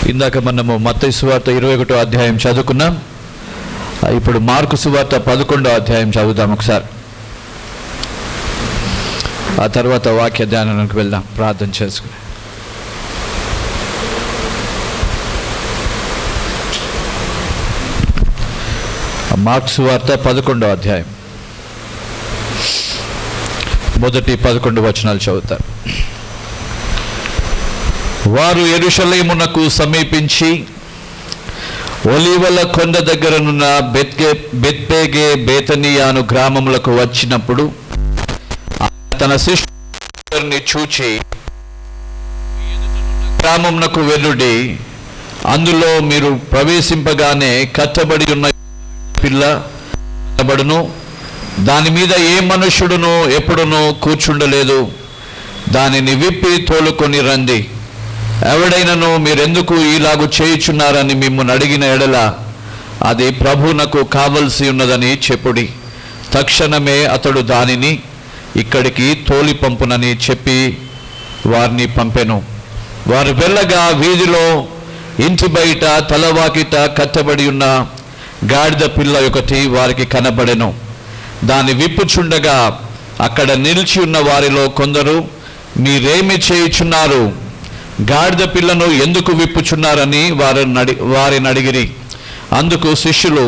ఇందాక మనము మత్తయి సువార్త 21వ అధ్యాయం చదువుకున్నాం. ఇప్పుడు మార్కు సువార్త 11వ అధ్యాయం చదువుదాం ఒకసారి. ఆ తర్వాత వాక్య ధ్యానానికి వెళ్దాం ప్రార్థన చేసుకుని. మార్కు సువార్త 11వ అధ్యాయం మొదటి 11 వచనాలు చదువుతారు. వారు యెరూషలేమునకు సమీపించి ఒలీవల కొండ దగ్గరనున్న బెత్పేగే బేతనియాను గ్రామములకు వచ్చినప్పుడు తన శిష్యుని చూచి, గ్రామమునకు వెళ్ళుడి, అందులో మీరు ప్రవేశింపగానే కట్టబడి ఉన్న పిల్ల కనబడును, దాని మీద ఏ మనుష్యుడును ఎప్పుడునూ కూర్చుండలేదు, దానిని విప్పి తోలుకొని రండి. ఎవడైనను మీరెందుకు ఇలాగు చేయుచున్నారని మిమ్మల్ని అడిగిన ఎడల అది ప్రభువునకు కావలసి ఉన్నదని చెప్పుడి. తక్షణమే అతడు దానిని ఇక్కడికి తోలి పంపునని చెప్పి వారిని పంపెను. వారు వెళ్ళగా వీధిలో ఇంటి బయట తలవాకిట కట్టబడి ఉన్న గాడిద పిల్ల ఒకటి వారికి కనబడెను. దాన్ని విప్పుచుండగా అక్కడ నిలిచి ఉన్న వారిలో కొందరు, మీరేమి చేయుచున్నారు, గాడిద పిల్లను ఎందుకు విప్పుచున్నారని వారిని అడిగిరి. అందుకు శిష్యులు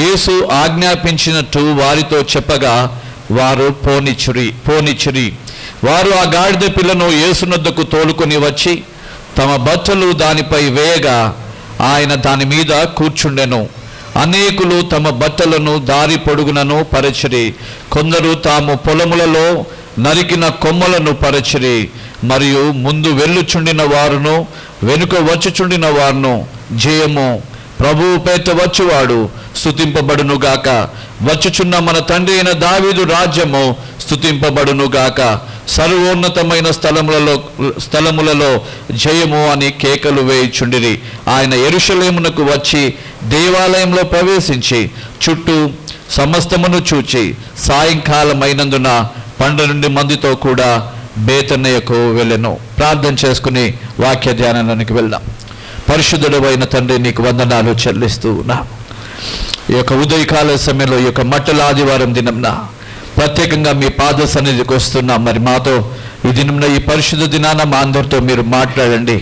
యేసు ఆజ్ఞాపించినట్టు వారితో చెప్పగా వారు పోనిచ్చిరి. వారు ఆ గాడిద పిల్లను యేసునొద్దకు తోలుకొని వచ్చి తమ బట్టలు దానిపై వేయగా ఆయన దాని మీద కూర్చుండెను. అనేకులు తమ బట్టలను దారి పొడుగునను పరచిరి. కొందరు తాము పొలములలో నరికిన కొమ్మలను పరచిరి. మరియు ముందు వెళ్ళుచుండిన వారును వెనుక వచ్చుచుండిన వారును, జయము, ప్రభువు పేట వచ్చువాడు స్తుతింపబడునుగాక, వచ్చుచున్న మన తండ్రి అయిన దావీదు రాజ్యము స్తుతింపబడునుగాక, సర్వోన్నతమైన స్థలములలో జయము అని కేకలు వేయుచుండిరి. ఆయన యెరూషలేమునకు వచ్చి దేవాలయంలో ప్రవేశించి చుట్టూ సమస్తమును చూచి సాయంకాలమైనందున 12 మందితో కూడా బేతనియకు వెళ్ళెను. ప్రార్థన చేసుకుని వాక్య ధ్యానానికి వెళ్దాం. పరిశుద్ధుడైన తండ్రి, నీకు వందనాలు చెల్లిస్తూ ఉన్నా. ఈ యొక్క ఉదయకాల సమయంలో ఈ యొక్క మట్టల ఆదివారం దినంన ప్రత్యేకంగా మీ పాద సన్నిధికి వస్తున్నాం. మరి మాతో ఈ దినంలో ఈ పరిశుద్ధ దినాన మా అందరితో మీరు మాట్లాడండి.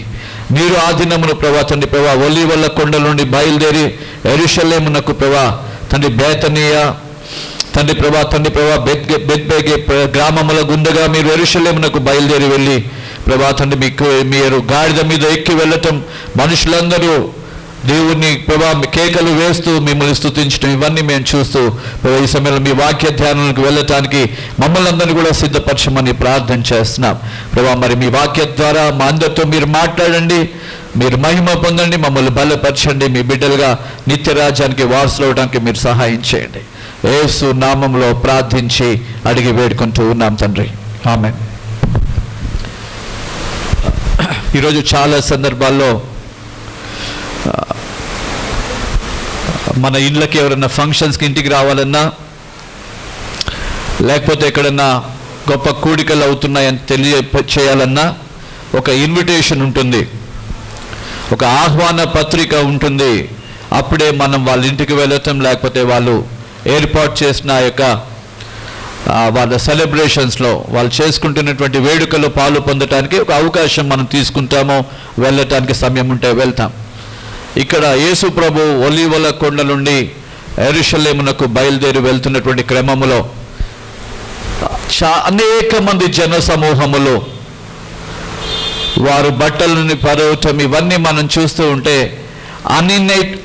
మీరు ఆ దినమును తండ్రి ఒలీవల కొండ నుండి బయలుదేరి యెరూషలేమునకు తండ్రి బేతనియ తండ్రి బెత్పేగే గ్రామముల గుండగా మీరు యెరూషలేమునకు బయలుదేరి వెళ్ళి తండ్రి మీరు గాడిద మీద ఎక్కి వెళ్ళటం, మనుషులందరూ దేవుణ్ణి కేకలు వేస్తూ మిమ్మల్ని స్తుతించడం, ఇవన్నీ మేము చూస్తూ ఈ సమయంలో మీ వాక్య ధ్యానానికి వెళ్ళటానికి మమ్మల్ని అందరినీ కూడా సిద్ధపరచమని ప్రార్థన చేస్తున్నాం. మరి మీ వాక్య ద్వారా మా అందరితో మీరు మాట్లాడండి, మీరు మహిమ పొందండి, మమ్మల్ని బలపరచండి. మీ బిడ్డలుగా నిత్య రాజ్యానికి వారసులు అవడానికి మీరు సహాయం చేయండి. యేసు నామంలో ప్రార్థించి అడిగి వేడుకుంటూ ఉన్నాం తండ్రి, ఆమేన్. ఈరోజు చాలా సందర్భాల్లో మన ఇళ్ళకి ఎవరైనా ఫంక్షన్స్కి ఇంటికి రావాలన్నా, లేకపోతే ఎక్కడన్నా గొప్ప కూడికలు అవుతున్నాయని చేయాలన్నా ఒక ఇన్విటేషన్ ఉంటుంది, ఒక ఆహ్వాన పత్రిక ఉంటుంది. అప్పుడే మనం వాళ్ళ ఇంటికి వెళ్ళటం, లేకపోతే వాళ్ళు ఏర్పాటు చేసిన వాళ్ళ సెలబ్రేషన్స్లో వాళ్ళు చేసుకుంటున్నటువంటి వేడుకలో పాలు పొందటానికి ఒక అవకాశం మనం తీసుకుంటాము. వెళ్ళటానికి సమయం ఉంటే వెళ్తాం. ఇక్కడ యేసు ప్రభు ఒలీవల కొండ నుండి యెరూషలేమునకు బయలుదేరి వెళ్తున్నటువంటి క్రమములో అనేక మంది జన సమూహములు వారు బట్టలని పరవటం, ఇవన్నీ మనం చూస్తూ ఉంటే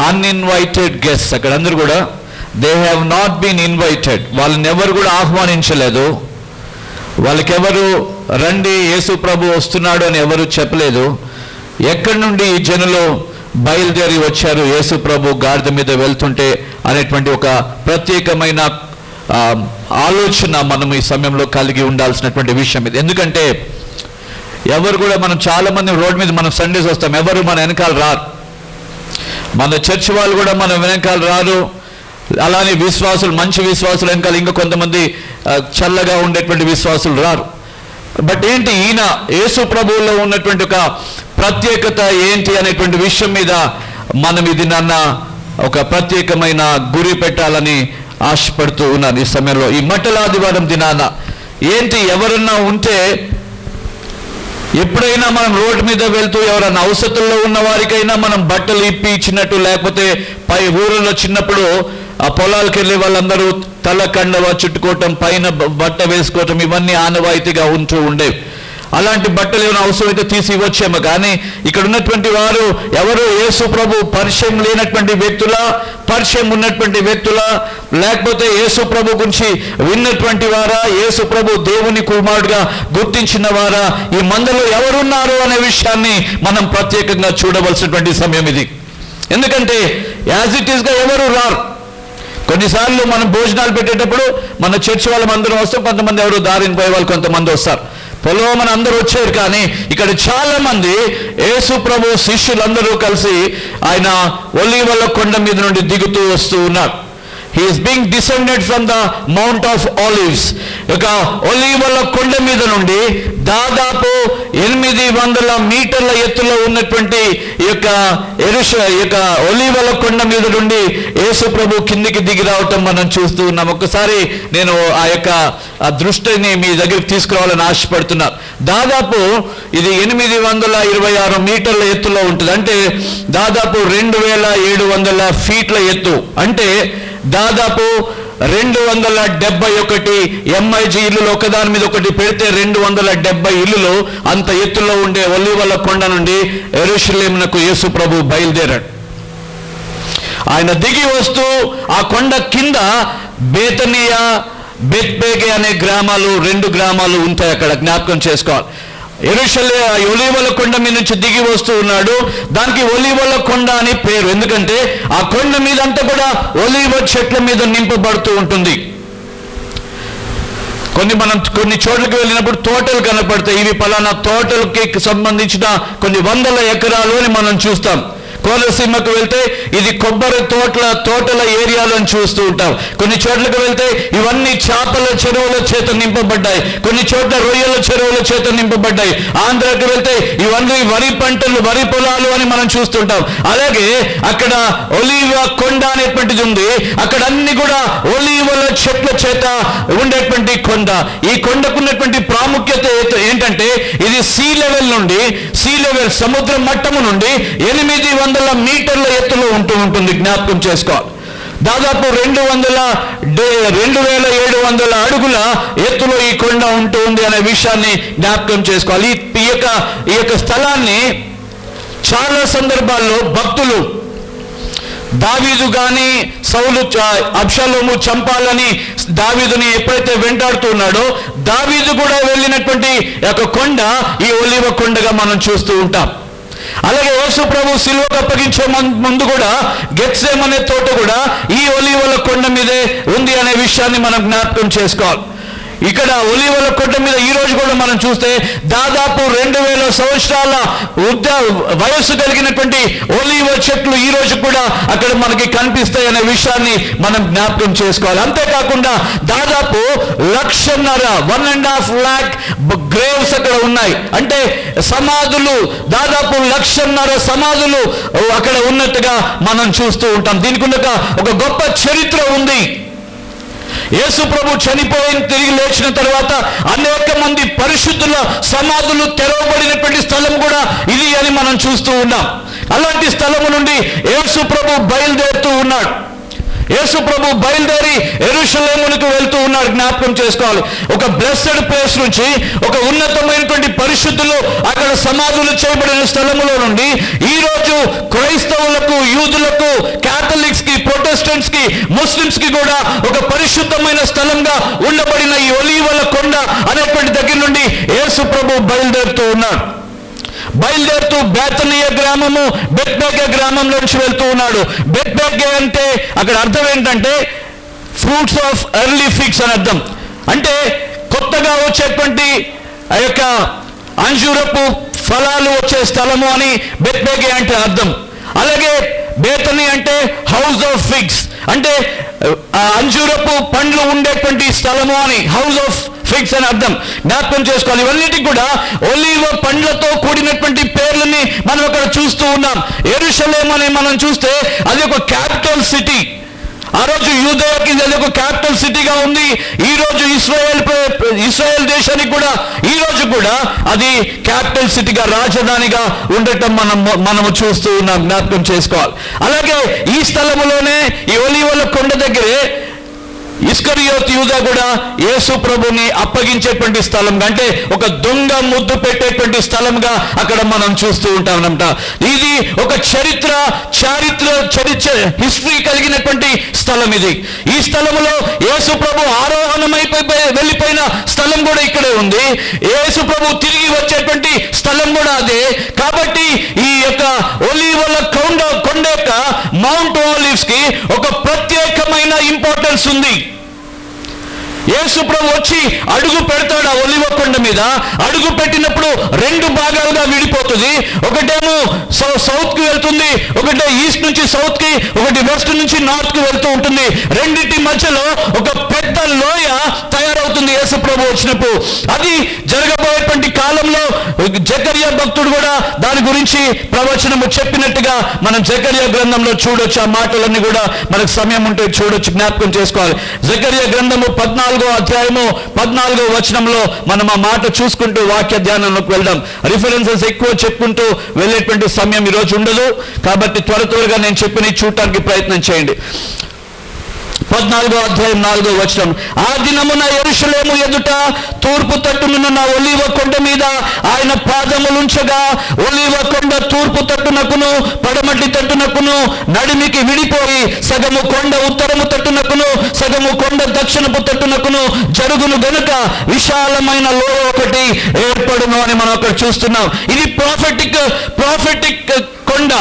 అన్ఇన్వైటెడ్ గెస్ట్స్ అక్కడ అందరూ కూడా they have not been invited. వాళ్ళని ఎవరు కూడా ఆహ్వానించలేదు. వాళ్ళకెవరు రండి యేసు ప్రభు వస్తున్నాడు అని ఎవరు చెప్పలేదు. ఎక్కడి నుండి ఈ జనులు బయలుదేరి వచ్చారు యేసు ప్రభు గాడిద మీద వెళ్తుంటే అనేటువంటి ఒక ప్రత్యేకమైన ఆలోచన మనం ఈ సమయంలో కలిగి ఉండాల్సినటువంటి విషయం ఇది. ఎందుకంటే ఎవరు కూడా మనం చాలామంది రోడ్డు మీద మనం సండేస్ వస్తాం, ఎవరు మన వెనకాల రారు. మన చర్చ్ వాళ్ళు కూడా మన వెనకాల రారు. అలానే విశ్వాసులు, మంచి విశ్వాసులు వెనకాల ఇంకా కొంతమంది చల్లగా ఉండేటువంటి విశ్వాసులు రారు. బట్ ఏంటి, ఈయన యేసు ప్రభువులో ఉన్నటువంటి ఒక ప్రత్యేకత ఏంటి అనేటువంటి విషయం మీద మనం ఇది ఒక ప్రత్యేకమైన గురి పెట్టాలని ఆశపడుతూ ఉన్నాను ఈ సమయంలో. ఈ మట్టల ఆదివారం దినాన ఏంటి, ఎవరన్నా ఉంటే ఎప్పుడైనా మనం రోడ్డు మీద వెళ్తూ ఎవరైనా అవసరంలో ఉన్న వారికైనా మనం బట్టలు ఇప్పి ఇచ్చినట్టు, లేకపోతే పై ఊరిలో చిన్నప్పుడు ఆ పొలాలకు వెళ్ళే వాళ్ళందరూ తల కండవ చుట్టుకోవటం, పైన బట్ట వేసుకోవటం, ఇవన్నీ ఆనవాయితీగా ఉంటూ ఉండేవి. అలాంటి బట్టలు ఏమైనా అవసరమైతే తీసి ఇవ్వచ్చేమో. కానీ ఇక్కడ ఉన్నటువంటి వారు ఎవరు యేసు ప్రభు పరిచయం లేనటువంటి వ్యక్తుల, పరిచయం ఉన్నటువంటి వ్యక్తుల, లేకపోతే యేసు ప్రభు గురించి విన్నటువంటి వారా, యేసు ప్రభు దేవుని కుమారుడుగా గుర్తించిన వారా, ఈ మందలో ఎవరున్నారు అనే విషయాన్ని మనం ప్రత్యేకంగా చూడవలసినటువంటి సమయం ఇది. ఎందుకంటే యాజ్ ఇట్ ఈస్గా ఎవరు రారు. కొన్నిసార్లు మనం భోజనాలు పెట్టేటప్పుడు మన చర్చి వాళ్ళం అందరం వస్తాం, కొంతమంది ఎవరు దారిని పోయే వాళ్ళు కొంతమంది వస్తారు. పొలవమని అందరూ వచ్చారు. కానీ ఇక్కడ చాలా మంది యేసు ప్రభు శిష్యులందరూ కలిసి ఆయన ఒలీవల కొండ మీద నుండి దిగుతూ వస్తూ ఉన్నారు. He is being descended from the Mount of Olives. ఇక ఒలీవల కొండ మీద నుండి దాదాపు 800 మీటర్ల ఎత్తులో ఉన్నటువంటి ఈ యొక్క ఒలీవల కొండ మీద నుండి యేసు ప్రభు కిందికి దిగి రావటం మనం చూస్తూ ఉన్నాం. ఒక్కసారి నేను ఆ యొక్క దృష్టిని మీ దగ్గరికి తీసుకురావాలని ఆశపడుతున్నా. దాదాపు ఇది 826 మీటర్ల ఎత్తులో ఉంటుంది. అంటే దాదాపు 2700 ఫీట్ల ఎత్తు. అంటే దాదాపు 271 MIG ఇల్లులు ఒకదాని మీద ఒకటి పెడితే 270 ఇల్లులు అంత ఎత్తులో ఉండే ఒలీవల కొండ నుండి యెరూషలేమునకు యేసు ప్రభు బయలుదేరాడు. ఆయన దిగి వస్తూ ఆ కొండ కింద బేతనియా, బెత్పేగే అనే గ్రామాలు, 2 గ్రామాలు ఉంటాయి అక్కడ, జ్ఞాపకం చేసుకోవాలి. ఒలీవల కొండ మీద నుంచి దిగి వస్తూ ఉన్నాడు. దానికి ఒలీవల కొండ అని పేరు. ఎందుకంటే ఆ కొండ మీద అంతా కూడా ఒలీవ చెట్ల మీద నింపబడుతూ ఉంటుంది. కొన్ని చోట్లకి వెళ్ళినప్పుడు తోటలు కనపడతాయి. ఇవి పలానా తోటలకి సంబంధించిన కొన్ని వందల ఎకరాలు అని మనం చూస్తాం. కోనసీమకు వెళ్తే ఇది కొబ్బరి తోటల ఏరియాలను చూస్తూ ఉంటాం. కొన్ని చోట్లకు వెళ్తే ఇవన్నీ చేపల చెరువుల చేత నింపబడ్డాయి, కొన్ని చోట్ల రొయ్యల చెరువుల చేత నింపబడ్డాయి. ఆంధ్రాకి వెళ్తే ఇవన్నీ వరి పంటలు, వరి పొలాలు అని మనం చూస్తుంటాం. అలాగే అక్కడ ఒలీవ కొండ అనేటువంటిది ఉంది. అక్కడ అన్ని కూడా ఒలీవల చెట్ల చేత ఉండేటువంటి కొండ. ఈ కొండకున్నటువంటి ప్రాముఖ్యత ఏంటంటే ఇది సీ లెవెల్ సముద్ర మట్టము నుండి 800 మీటర్ల ఎత్తులో ఉంటుంది. జ్ఞాపకం చేసుకోవాలి. దాదాపు 2700 అడుగుల ఎత్తులో ఈ కొండ ఉంటుంది అనే విషయాన్ని జ్ఞాపకం చేసుకోవాలి. ఈ యొక్క స్థలాన్ని చాలా సందర్భాల్లో భక్తులు దావీదు కానీ సౌలు అబ్షాలోము చంపాలని దావీదుని ఎప్పుడైతే వెంటాడుతున్నాడో దావీదు కూడా వెళ్ళినటువంటి యొక్క కొండ ఈ ఒలీవ కొండగా మనం చూస్తూ ఉంటాం. అలాగే యేసు ప్రభు సిలువకు అప్పగించే ముందు కూడా గెత్సేమనే తోట కూడా ఈ ఒలీవల కొండ మీదే ఉంది అనే విషయాన్ని మనం జ్ఞాపకం చేసుకోవాలి. ఇక్కడ ఒలీవల కొండ మీద ఈ రోజు కూడా మనం చూస్తే దాదాపు 2000 సంవత్సరాల వయస్సు కలిగినటువంటి ఒలీవ చెట్లు ఈ రోజు కూడా అక్కడ మనకి కనిపిస్తాయి అనే విషయాన్ని మనం జ్ఞాపకం చేసుకోవాలి. అంతేకాకుండా దాదాపు 1.5 lakh గ్రేవ్స్ అక్కడ ఉన్నాయి. అంటే సమాధులు, దాదాపు 1.5 సమాధులు అక్కడ ఉన్నట్టుగా మనం చూస్తూ ఉంటాం. దీనికి ఒక గొప్ప చరిత్ర ఉంది. యేసు ప్రభు చనిపోయిన తిరిగి లేచిన తర్వాత అనేక మంది పరిశుద్ధుల సమాధులు తెరవబడినటువంటి స్థలం కూడా ఇది అని మనం చూస్తూ ఉన్నాం. అలాంటి స్థలము నుండి యేసు ప్రభు బయలుదేరుతూ ఉన్నాడు. యేసు ప్రభు బయలుదేరి యెరూషలేమునకు వెళ్తూ ఉన్నాడు. జ్ఞాపకం చేసుకోవాలి. ఒక బ్లెస్డ్ ప్లేస్ నుంచి, ఒక ఉన్నతమైనటువంటి పరిశుద్ధులు అక్కడ సమాధులు చేయబడిన స్థలములో నుండి ఈరోజు క్రైస్తవులకు, యూదులకు, క్యాథలిక్స్ కి, ప్రొటెస్టెంట్స్ కి, ముస్లిమ్స్ కి కూడా ఒక పరిశుద్ధమైన స్థలంగా ఉండబడిన ఈ ఒలీవల కొండ అనేటువంటి దగ్గర నుండి యేసు ప్రభు బయలుదేరుతూ ఉన్నాడు. బయలుదేరుతూ బేతనియా గ్రామము, బెత్పేగే గ్రామంలో నుంచి వెళ్తూ ఉన్నాడు. బెత్పేగే అంటే అక్కడ అర్థం ఏంటంటే ఫ్రూట్స్ ఆఫ్ ఎర్లీ ఫిగ్స్ అని అర్థం. అంటే కొత్తగా వచ్చేటువంటి ఆ యొక్క అంజూరపు ఫలాలు వచ్చే స్థలము అని బెత్పేగే అంటే అర్థం. అలాగే బేతని అంటే హౌస్ ఆఫ్ ఫిగ్స్, అంటే అంజూరపు పండ్లు ఉండేటువంటి స్థలము అని, హౌస్ ఆఫ్ ఫిగ్స్ అని అర్థం, జ్ఞాపకం చేసుకోవాలి. ఇవన్నిటికి కూడా ఒలీవ పండ్లతో కూడినటువంటి పేర్లని మనం అక్కడ చూస్తూ ఉన్నాం. యెరూషలేము అని మనం చూస్తే అది ఒక క్యాపిటల్ సిటీ. ఆ రోజు యూదయకి అది ఒక క్యాపిటల్ సిటీగా ఉంది. ఈ రోజు ఇస్రాయేల్ దేశానికి కూడా ఈ రోజు కూడా అది క్యాపిటల్ సిటీగా, రాజధానిగా ఉండటం మనము చూస్తూ ఉన్నాం, జ్ఞాపకం చేసుకోవాలి. అలాగే ఈ స్థలములోనే, ఈ ఒలీవల కొండ దగ్గరే ఇస్కరియోతు యూదా కూడా యేసు ప్రభుని అప్పగించేటువంటి స్థలంగా, అంటే ఒక దొంగ ముద్దు పెట్టేటువంటి స్థలంగా అక్కడ మనం చూస్తూ ఉంటామన్నమాట. ఇది ఒక చరిత్ర హిస్టరీ కలిగినటువంటి స్థలం ఇది. ఈ స్థలంలో యేసు ప్రభు ఆరోహణమైపోయి వెళ్ళిపోయిన స్థలం కూడా ఇక్కడే ఉంది. యేసు ప్రభు తిరిగి వచ్చేటువంటి స్థలం కూడా అదే. కాబట్టి ఈ యొక్క ఒలీవల కొండ యొక్క మౌంట్ ఆలివ్స్ కి ఒక ప్రత్యేకమైన ఇంపార్టెన్స్ ఉంది. యేసు ప్రభు వచ్చి అడుగు పెడతాడు ఆ ఒలివ కొండ మీద. అడుగు పెట్టినప్పుడు రెండు భాగాలుగా విడిపోతుంది. ఒకటేమో సౌత్ కి వెళ్తుంది, ఒకటే ఈస్ట్ నుంచి సౌత్ కి, ఒకటి వెస్ట్ నుంచి నార్త్ కి వెళ్తూ ఉంటుంది. రెండింటి మధ్యలో ఒక పెద్ద లోయ తయారవుతుంది యేసు ప్రభు వచ్చినప్పుడు. అది జరగబోయేటువంటి కాలంలో జకర్యా భక్తుడు కూడా దాని గురించి ప్రవచనము చెప్పినట్టుగా మనం జకర్యా గ్రంథంలో చూడొచ్చు. ఆ మాటలన్నీ కూడా మనకు సమయం ఉంటే చూడొచ్చు, జ్ఞాపకం చేసుకోవాలి. జకర్యా గ్రంథము 14వ అధ్యాయము 14వ వచనంలో మనం ఆ మాట చూసుకుంటూ వాక్య ధ్యానంలోకి వెళ్దాం. రిఫరెన్సెస్ ఎక్కువ చెప్పుకుంటూ వెళ్ళేటువంటి సమయం ఈరోజు ఉండదు, కాబట్టి త్వరగా నేను చెప్పిన చూడటానికి ప్రయత్నం చేయండి. 14వ అధ్యాయం 4వ వచనం. ఆ దినమున యెరూషలేము ఎదుట తూర్పు తట్టునున్న ఒలీవ కొండ మీద ఆయన పాదములుంచగా, ఒలీవ కొండ తూర్పు తట్టునకును పడమటి తట్టునకును నడిమికి విడిపోయి సగము కొండ ఉత్తరము తట్టునకును సగము కొండ దక్షిణపు తట్టునకును జరుగును గనుక విశాలమైన లోయ ఒకటి ఏర్పడును అని మనం అక్కడ చూస్తున్నాం. ఇది ప్రాఫెటిక్ కొండ,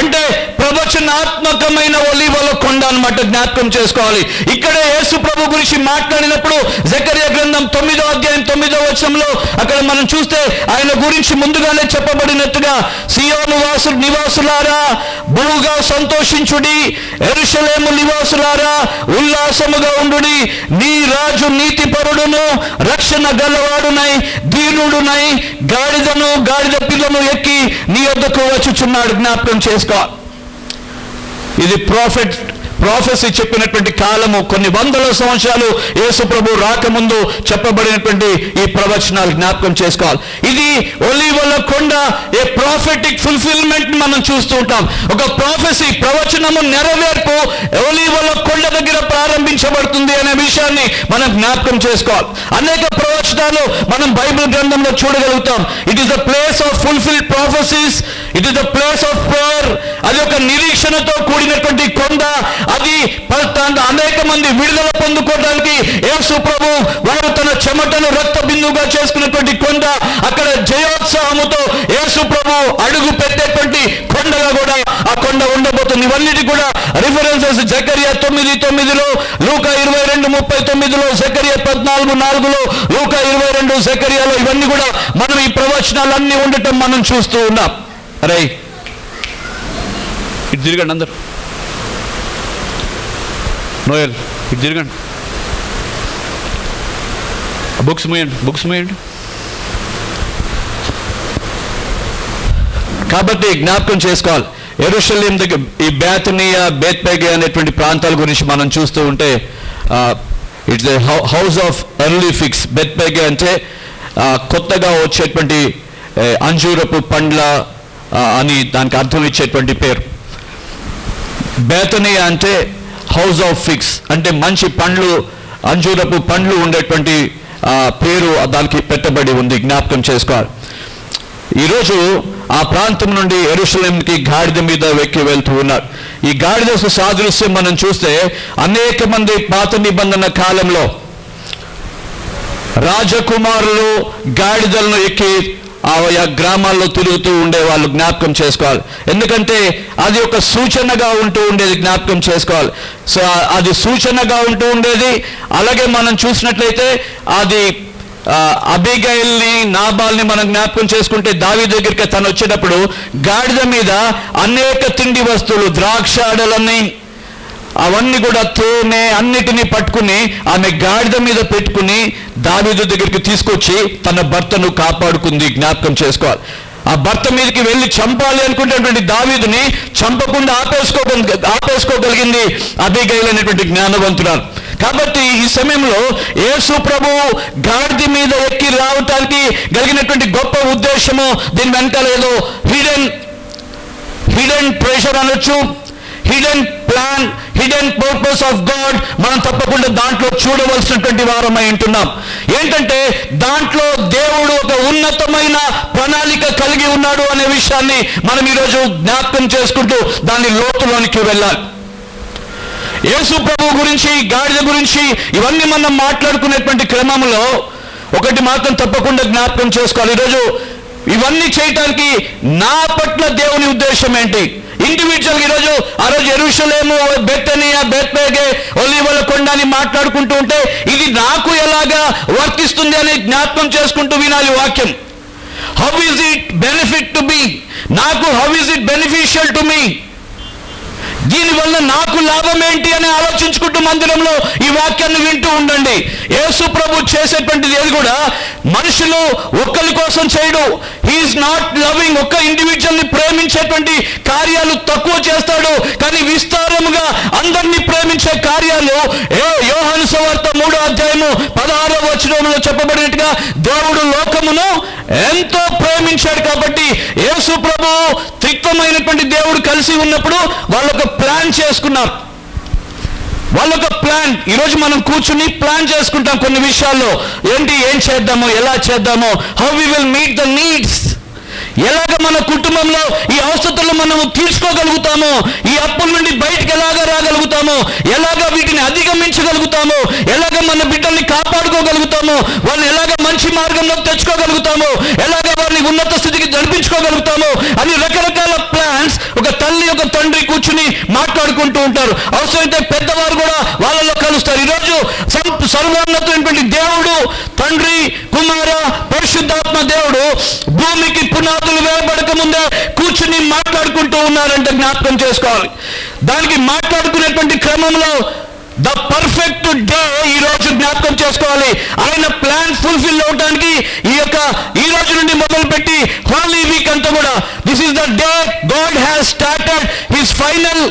అంటే ప్రవచనాత్మకమైన ఒలీవల కొండ అన్నమాట, జ్ఞాపకం చేసుకోవాలి. ఇక్కడే యేసు ప్రభు గురించి మాట్లాడినప్పుడు జకర్యా గ్రంథం 9వ అధ్యాయం 9వ వచనంలో అక్కడ మనం చూస్తే ఆయన గురించి ముందుగానే చెప్పబడినట్టుగా, సియోను నివాసులారా బహుగా సంతోషించుడి, యెరూషలేము నివాసులారా ఉల్లాసముగా ఉండుడి, నీ రాజు నీతిపరుడును రక్షణ గలవాడునై దీనుడునై గాడిద పిల్లను ఎక్కి నీ వద్దకు వచ్చుచున్నాడు. జ్ఞాపకం చేసుకోవాలి. ఇది ప్రాఫెసీ చెప్పినటువంటి కాలము. కొన్ని వందల సంవత్సరాలు యేసు ప్రభు రాకముందు చెప్పబడినటువంటి ఈ ప్రవచనాలు జ్ఞాపకం చేసుకోవాలి. ఇది ఒలీవల కొండ ఏ ప్రాఫెటిక్ ఫుల్ఫిల్మెంట్ మనం చూస్తూ ఉంటాం. ఒక ప్రాఫెసీ, ప్రవచనము నెరవేర్పు ఒలీవల కొండ దగ్గర ప్రారంభించబడుతుంది అనే విషయాన్ని మనం జ్ఞాపకం చేసుకోవాలి. అనేక ప్రవచనాలు మనం బైబిల్ గ్రంథంలో చూడగలుగుతాం. It is the place of fulfilled prophecies, it is the place of prayer. అది ఒక నిరీక్షణతో కూడినటువంటి కొండ. అది అనేక మంది విడుదల పొందుకోవడానికి యేసు ప్రభు వారు తన చెమటను రక్త బిందువుగా చేసుకున్నటువంటి కొండ. అక్కడ జయోత్సాహముతో యేసు ప్రభు అడుగు పెట్టేటువంటి కొండగా కూడా ఆ కొండ ఉండబోతుంది. ఇవన్నిటి కూడా రిఫరెన్సెస్ జకర్యా 9:9లో, లూకా 22:39లో, జకర్యా 14:4లో, లూకా 22 జకర్యాలో, ఇవన్నీ కూడా మనం ఈ ప్రవచనాలన్నీ ఉండటం మనం చూస్తూ ఉన్నాం. అరే ఇటు తిరగండి అందరు, నోయల్ ఇటు తిరగండి, బుక్స్ మూయండి. కాబట్టి జ్ఞాపకం చేసుకోవాలి, యెరూషలేము దగ్గర ఈ బేతనియా, బేత్పేగే అనేటువంటి ప్రాంతాల గురించి మనం చూస్తూ ఉంటే it's the house of early figs. Bethphage అంటే కొత్తగా వచ్చేటువంటి అంజూరపు పండ్ల అని దానికి అర్థం ఇచ్చేటువంటి పేరు. బేతనియా అంటే హౌస్ ఆఫ్ ఫిగ్స్, అంటే మంచి పండ్లు, అంజూరపు పండ్లు ఉండేటువంటి పేరు దానికి పెట్టబడి ఉంది. జ్ఞాపకం చేసుకోవాలి. ఈరోజు ఆ ప్రాంతం నుండి యెరూషలేముకి గాడిద మీద వెక్కి వెళ్తూ ఉన్నారు. ఈ గాడిద సాదృశ్యం మనం చూస్తే అనేక మంది పాత నిబంధన కాలంలో రాజకుమారులు గాడిదలను ఎక్కి ఆయా గ్రామాల్లో తిరుగుతూ ఉండేవాళ్ళు. జ్ఞాపకం చేసుకోవాలి. ఎందుకంటే అది ఒక సూచనగా ఉంటూ ఉండేది. జ్ఞాపకం చేసుకోవాలి. సో అది సూచనగా ఉంటూ ఉండేది. అలాగే మనం చూసినట్లయితే అది అబీగైల్ని, నాబాల్ని మనం జ్ఞాపకం చేసుకుంటే దావీదు దగ్గరికి తను వచ్చేటప్పుడు గాడిద మీద అనేక తిండి వస్తువులు, ద్రాక్షాడలని, అవన్నీ కూడా తేనె అన్నిటినీ పట్టుకుని ఆమె గాడిద మీద పెట్టుకుని దావీదు దగ్గరికి తీసుకొచ్చి తన భర్తను కాపాడుకుంది. జ్ఞాపకం చేసుకోవాలి. ఆ భర్త మీదకి వెళ్ళి చంపాలి అనుకున్నటువంటి దావీదుని చంపకుండా ఆపేసుకోగలిగింది అబీగైల్ అనేటువంటి జ్ఞానవంతురాలు. కాబట్టి ఈ సమయంలో యేసు ప్రభువు గాడిద మీద ఎక్కి రావటానికి కలిగినటువంటి గొప్ప ఉద్దేశము, దీని వెనకాల ఏదో హిడెన్ ప్రెషర్ అనొచ్చు, hidden plan, hidden purpose of God మనం తప్పకుండా దాంట్లో చూడవలసినటువంటి వారమై ఉంటున్నాం. ఏంటంటే దాంట్లో దేవుడు ఒక ఉన్నతమైన ప్రణాళిక కలిగి ఉన్నాడు అనే విషయాన్ని మనం ఈరోజు జ్ఞాపకం చేసుకుంటూ దాని లోతులోనికి వెళ్ళాలి. యేసు ప్రభు గురించి, గాడిద గురించి ఇవన్నీ మనం మాట్లాడుకునేటువంటి క్రమంలో ఒకటి మాత్రం తప్పకుండా జ్ఞాపకం చేసుకోవాలి. ఈరోజు ఇవన్నీ చేయటానికి నా పట్ల దేవుని ఉద్దేశం ఏంటి? ఇండివిజువల్ ఈరోజు ఆ రోజు యెరూషలేము, బెతనియా, బెత్ఫగే, ఒలీవల కొండ అని మాట్లాడుకుంటూ ఉంటే ఇది నాకు ఎలాగా వర్తిస్తుంది అని జ్ఞాపకం చేసుకుంటూ వినాలి వాక్యం. How is it benefit to me? నాకు how is it beneficial to me? దీనివల్ల నాకు లాభం ఏంటి అని ఆలోచించుకుంటూ మందిరంలో ఈ వాక్యాన్ని వింటూ ఉండండి. యేసు ప్రభు చేసేటువంటిది ఏది కూడా మనుషులు ఒక్కరి కోసం చేయడు. He's not loving. ఒక్క ఇండివిజువల్ని ప్రేమించేటువంటి కార్యాలు తక్కువ చేస్తాడు, కానీ విస్తారముగా అందరినీ ప్రేమించే కార్యాలు. యోహాను సువార్త 3వ అధ్యాయము 16వ వచనంలో చెప్పబడినట్టుగా దేవుడు లోకమును ఎంతో ప్రేమించాడు. కాబట్టి యేసు ప్రభు త్రిత్వమైనటువంటి దేవుడు కలిసి ఉన్నప్పుడు వాళ్ళొక ప్లాన్ చేసుకున్నారు. వాళ్ళొక ప్లాన్. ఈరోజు మనం కూర్చుని ప్లాన్ చేసుకుంటాం కొన్ని విషయాల్లో. ఏం చేద్దామో, ఎలా చేద్దామో, how we will meet the needs. ఎలాగ మన కుటుంబంలో ఈ అవసరాలు మనము తీర్చుకోగలుగుతామో, ఈ అప్పుల నుండి బయటకు ఎలాగ రాగలుగుతామో, ఎలాగ వీటిని అధిగమించగలుగుతామో, ఎలాగ మన బిడ్డల్ని కాపాడుకోగలుగుతామో, వాళ్ళని ఎలాగ మంచి మార్గంలో తెచ్చుకోగలుగుతామో, ఎలాగ వారిని ఉన్నత స్థితికి నడిపించుకోగలుగుతామో అని రకరకాల ప్లాన్స్ ఒక తల్లి, ఒక తండ్రి కూర్చుని మాట్లాడుకుంటూ ఉంటారు. అవసరమైతే పెద్దవారు కూడా వాళ్ళలో కలుస్తారు. ఈరోజు సర్వోన్నతమైనటువంటి దేవుడు, తండ్రి, కుమార, పరిశుద్ధాత్మ దేవుడు భూమికి పునాదులు వేయబడక ముందే కూర్చుని మాట్లాడుకుంటూ ఉన్నారంటే జ్ఞాపకం చేసుకోవాలి. దానికి మాట్లాడుకునేటువంటి క్రమంలో ద పర్ఫెక్ట్ డే ఈ రోజు జ్ఞాపకం చేసుకోవాలి. ఆయన ప్లాన్ ఫుల్ఫిల్ అవడానికి ఈ రోజు నుండి మొదలుపెట్టి హోలీ వీక్ అంతా కూడా this is the day God has started his final